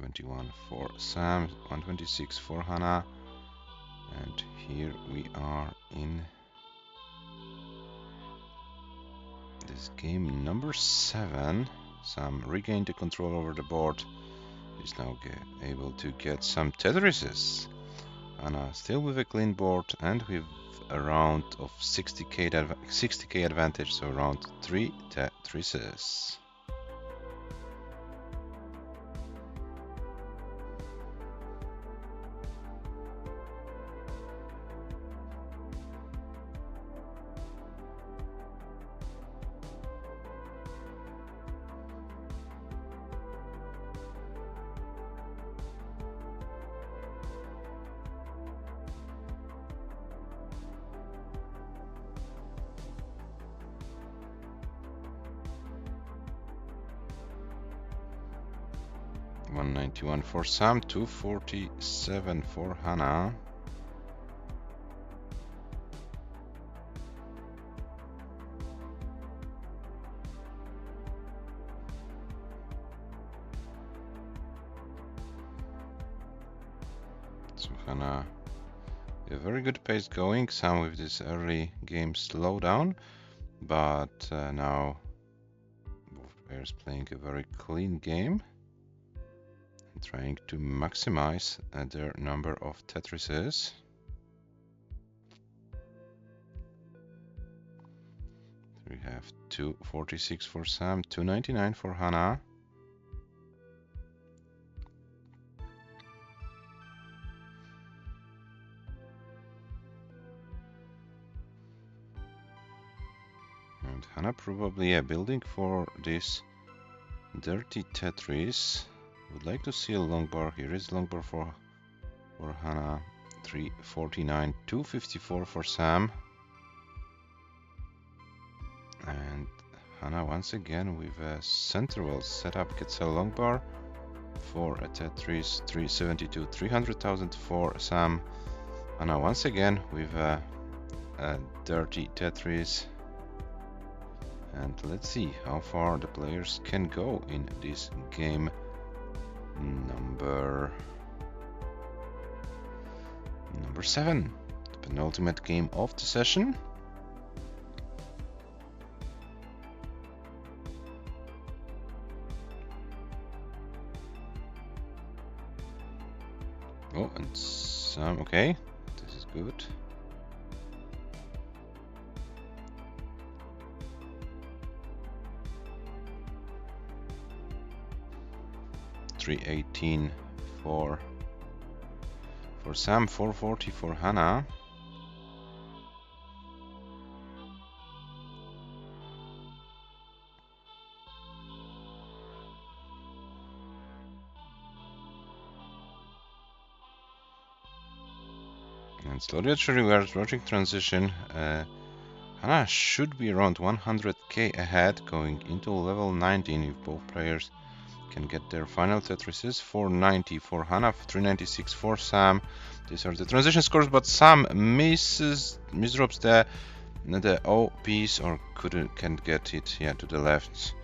$71 for Sam, 126 for HANA. And here we are in this game number 7. Sam regained the control over the board He's now able to get some Tetrises. HANA still with a clean board and with a round of 60k advantage, so around 3 Tetrises. $191 for Sam, $247 for HANA. So HANA, a very good pace going, Sam with this early game slowdown, but now both players playing a very clean game. Trying to maximize their number of Tetrises. We have 246 for Sam, 299 for HANA. And HANA probably building for this dirty Tetris. Would like to see a long bar. Here is long bar for HANA. 349, 254 for Sam. And HANA once again with a center well setup gets a long bar for a Tetris. 372, 300,000 for Sam. HANA once again with a dirty Tetris. And let's see how far the players can go in this game. Number 7, the penultimate game of the session. Oh, and some, okay, this is good. $318 for Sam, $440 for HANA. And slowly actually we are watching transition. HANA should be around 100k ahead going into level 19 if both players can get their final Tetrises. 490 for HANA, 396 for Sam. These are the transition scores, but Sam misdrops the O piece or can't get it to the left.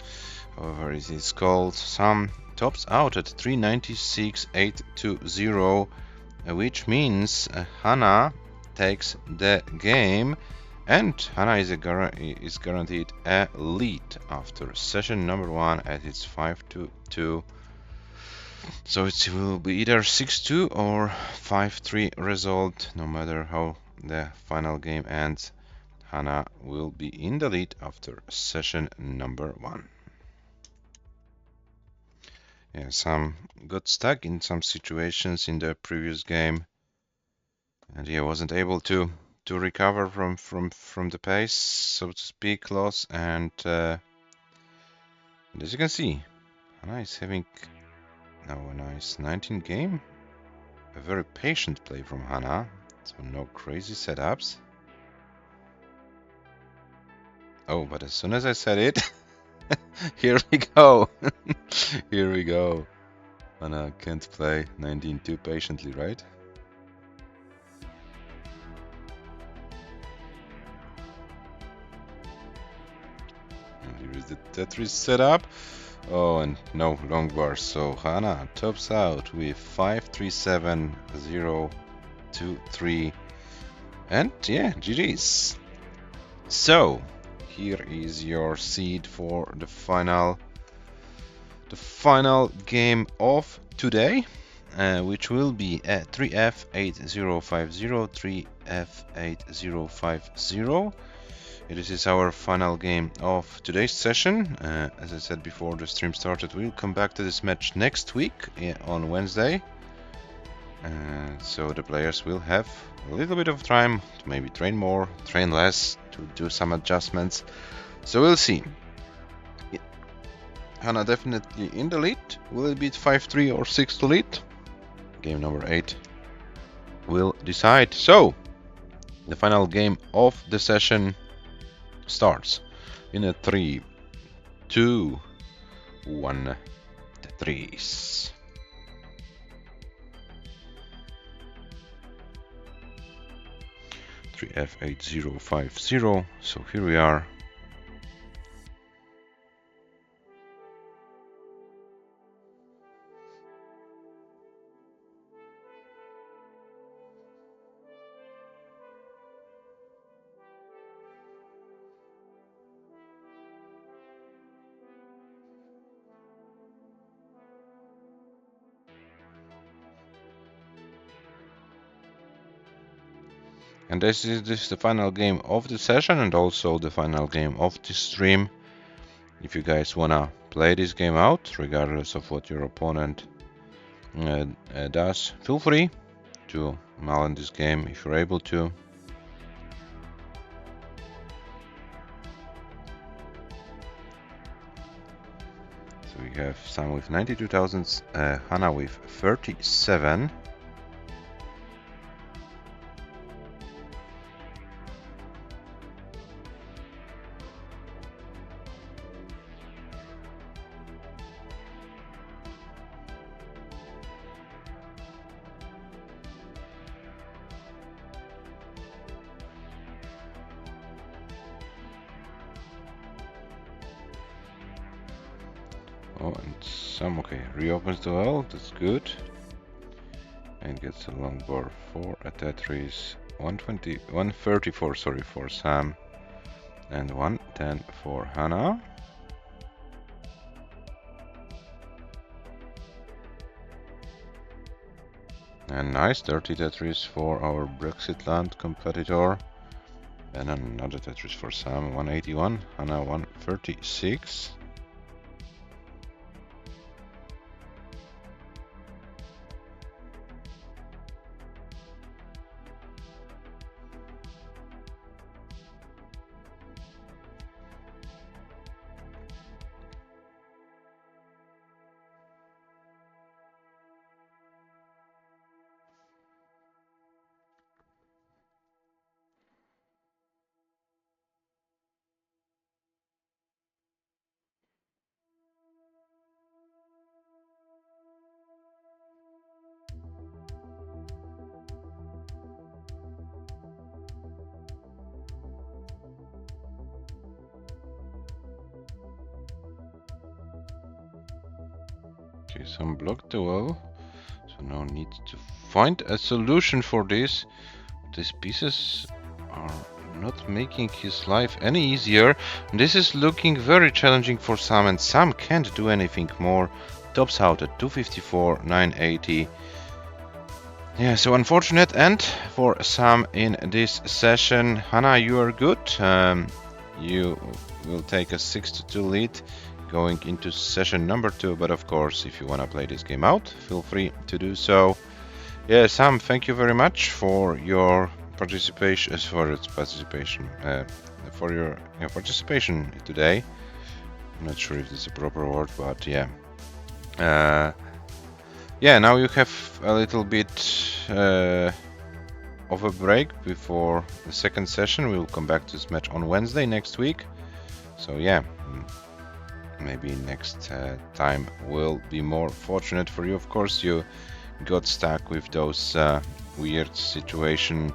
However, it is called. Sam tops out at 396,820, which means HANA takes the game. And HANA is guaranteed a lead after session number 1 at its 5-2. So it will be either 6-2 or 5-3 result. No matter how the final game ends, HANA will be in the lead after session number 1. Yeah, Sam got stuck in some situations in the previous game, and he wasn't able to recover from the pace, so to speak, loss. And as you can see, HANA is having now a nice 19 game, a very patient play from HANA, so no crazy setups. Oh, but as soon as I said it, here we go. Here we go. HANA can't play 19 too patiently, right? Here is the Tetris setup. Oh, and no long bars, so HANA tops out with 5-3-7-0-2-3, and yeah, GG's. So here is your seed for the final the final game of today, which will be 3F8050, 3F8050. This is our final game of today's session. As I said before the stream started, we'll come back to this match next week on Wednesday. So the players will have a little bit of time to maybe train more, train less, to do some adjustments. So we'll see. HANA definitely in the lead. Will it be 5-3 or 6 to lead? Game number 8 will decide. So the final game of the session starts in a 3, 2, 1, Tetris. F8050. So here we are. And this is the final game of the session and also the final game of the stream. If you guys wanna play this game out, regardless of what your opponent does, feel free to malin this game if you're able to. So we have Sam with 92,000, HANA with 37. Oh, and Sam, okay, reopens the well, that's good. And gets a long board for a Tetris. 134, sorry, for Sam. And 110 for HANA. And nice, 30 Tetris for our Brexit land competitor. And another Tetris for Sam, 181, HANA 136. Okay, some blocked the well, so now need to find a solution for this. These pieces are not making his life any easier. This is looking very challenging for Sam, and Sam can't do anything more. Tops out at 254, 980. Yeah, so unfortunate end for Sam in this session. HANA, you are good. You will take a 6-2 lead going into session number 2, but of course, if you want to play this game out, feel free to do so. Yeah, Sam, thank you very much for your participation, for your participation today. I'm not sure if it's a proper word, but yeah. Yeah, now you have a little bit of a break before the second session. We'll come back to this match on Wednesday next week. So yeah, maybe next time will be more fortunate for you. Of course, you got stuck with those weird situations,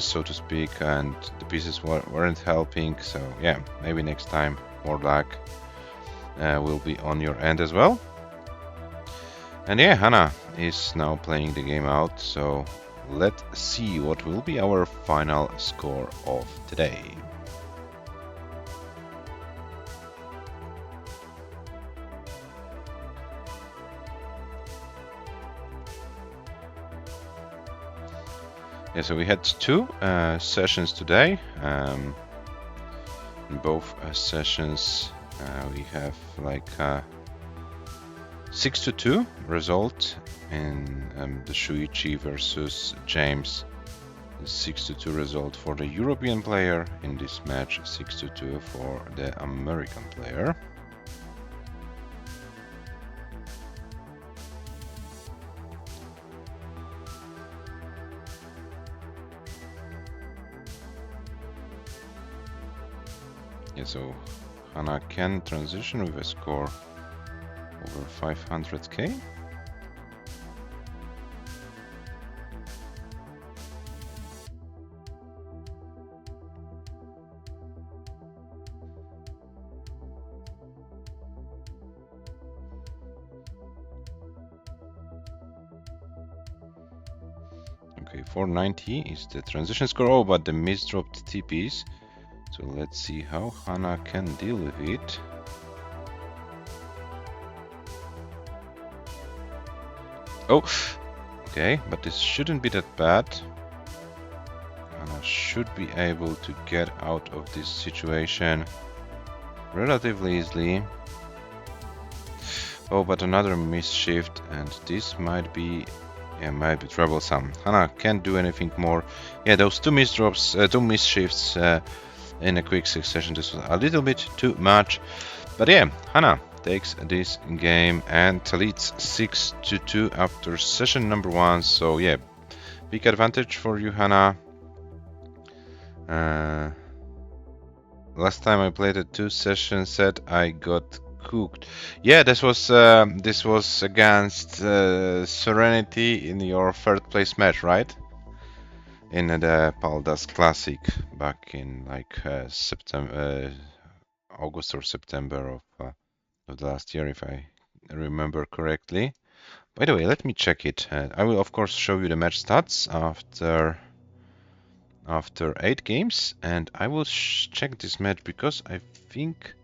so to speak, and the pieces weren't helping. So yeah, maybe next time more luck will be on your end as well. And yeah, HANA is now playing the game out, so let's see what will be our final score of today. Yeah, so we had two sessions today. In both sessions we have like 6-2 result in the Shuichi versus James. 6-2 result for the European player. In this match, 6-2 for the American player. Yeah, so HANA can transition with a score over 500k. Okay, 490 is the transition score. Oh, but the misdropped TPs. So let's see how HANA can deal with it. Oh, okay, but this shouldn't be that bad. HANA should be able to get out of this situation relatively easily. Oh, but another misshift, and this might be troublesome. HANA can't do anything more. Yeah, those two misdrops, two misshifts in a quick succession. This was a little bit too much, but yeah, HANA takes this game and leads 6-2 after session number 1. So yeah, big advantage for you, HANA. Last time I played a 2-session set, I got cooked. Yeah, this was against Serenity in your 3rd place match, right? In the Paldas Classic back in like September, August or September of the last year, if I remember correctly. By the way, let me check it. I will of course show you the match stats after 8 games, and I will check this match because I think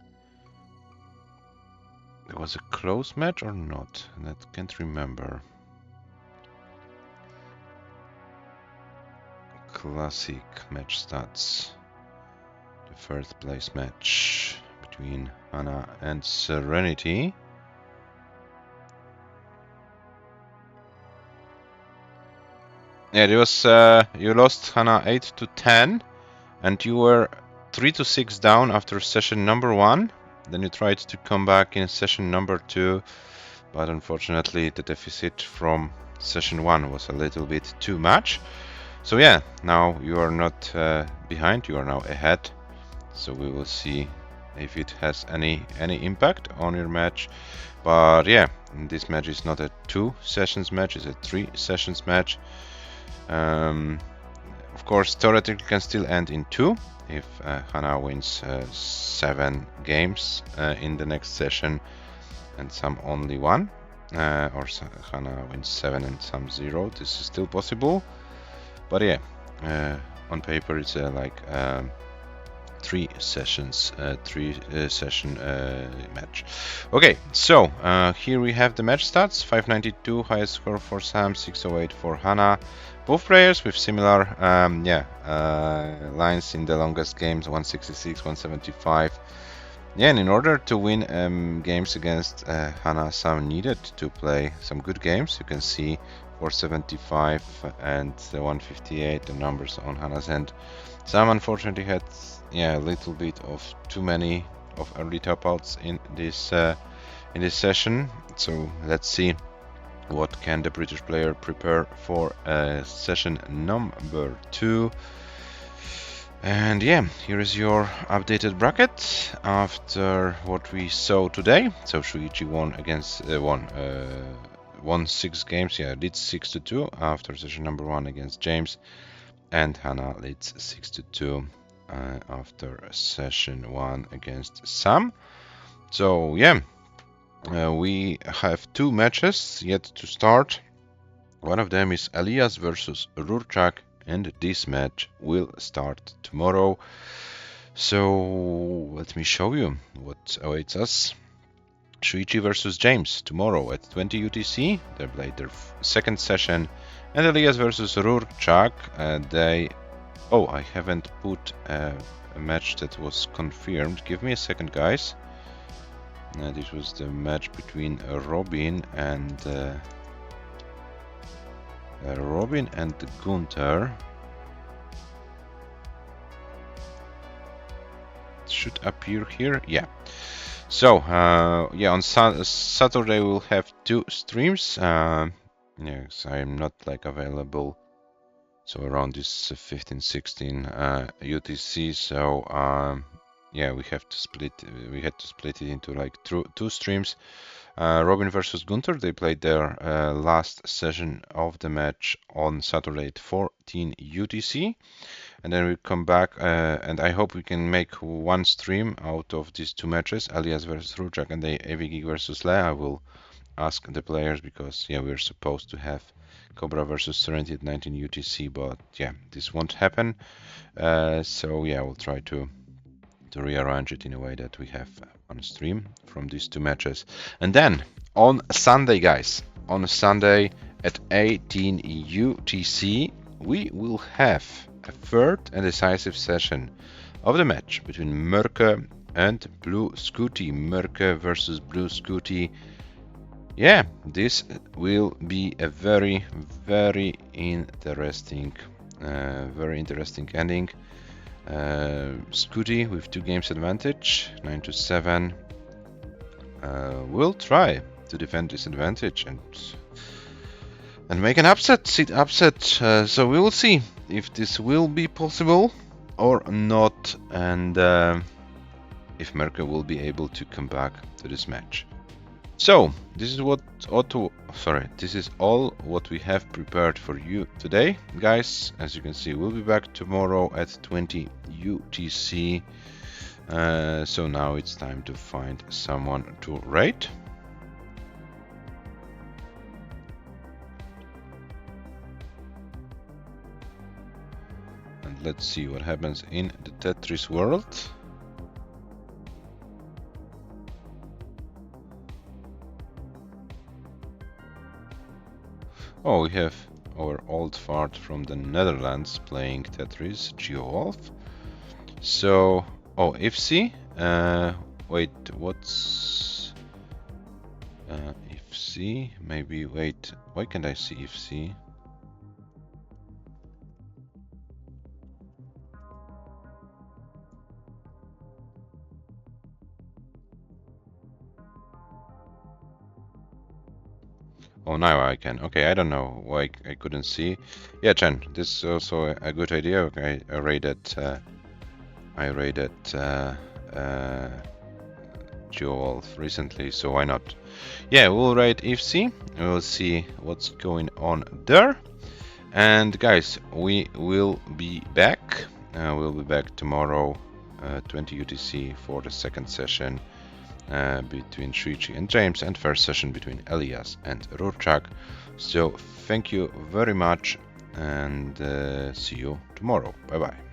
it was a close match or not. I can't remember. Classic match stats. The 3rd place match between HANA and Serenity. Yeah, it was you lost HANA 8-10, and you were 3-6 down after session number 1. Then you tried to come back in session number 2, but unfortunately the deficit from session 1 was a little bit too much. So yeah, now you are not behind, you are now ahead. So we will see if it has any impact on your match. But yeah, this match is not a 2 sessions match, it's a 3 sessions match. Of course, theoretically can still end in 2 if HANA wins 7 games in the next session and some only 1, or HANA wins 7 and some 0. This is still possible, but yeah, on paper it's like 3 sessions, 3-session match. Okay, so here we have the match stats. 592 highest score for Sam, 608 for HANA. Both players with similar lines in the longest games, 166, 175. Yeah, and in order to win games against HANA, Sam needed to play some good games. You can see 475 and 158, the numbers on HANA's end. Sam unfortunately had a little bit of too many of early top outs in this session. So let's see what can the British player prepare for session number 2. And yeah, here is your updated bracket after what we saw today. So Shuichi won 6 games. Yeah, leads 6-2 after session number 1 against James, and HANA leads 6-2 after session 1 against Sam. So yeah, we have 2 matches yet to start. One of them is Elias versus Ro16, and this match will start tomorrow. So let me show you what awaits us. Shuichi versus James tomorrow at 20 UTC. They played their 2nd session And Elias versus Ro16. Oh, I haven't put a match that was confirmed. Give me a second, guys. This was the match between Robin and Gunther. It should appear here. Yeah. So yeah, on Saturday we'll have 2 streams. Yes, I'm not like available. So around this 15, 16 UTC. So yeah, we had to split it into like 2 streams. Robin versus Gunther, they played their last session of the match on Saturday at 14 UTC. And then we come back, and I hope we can make 1 stream out of these 2 matches, Elias versus Ro16 and the AV versus Le. I will ask the players because, yeah, we're supposed to have Cobra versus Serenity at 19 UTC, but yeah, this won't happen. So yeah, we'll try to rearrange it in a way that we have 1 stream from these 2 matches. And then on Sunday, guys, on Sunday at 18 UTC, we will have a 3rd and decisive session of the match between Mörke and Blue Scooty. Mörke versus Blue Scooty. Yeah, this will be a very, very interesting ending. Scooty with 2 games advantage, 9-7. Will try to defend this advantage and make an upset. So we will see if this will be possible or not, and if Mörke will be able to come back to this match. So this is all what we have prepared for you today, guys. As you can see, we'll be back tomorrow at 20 UTC. So now it's time to find someone to rate. And let's see what happens in the Tetris world. Oh, we have our old fart from the Netherlands playing Tetris, GeoWolf. So, oh, IFC. Wait, what's IFC? Maybe, wait, why can't I see IFC? Oh, now I can. Okay, I don't know why I couldn't see. Yeah, Chen, this is also a good idea. Okay, I rated GeoWolf recently, so why not? Yeah, we'll rate IFC. We'll see what's going on there. And guys, we will be back. We'll be back tomorrow, 20 UTC, for the 2nd session between SHUICHI and James, and 1st session between Elias and Ro16. So thank you very much, and see you tomorrow. Bye bye.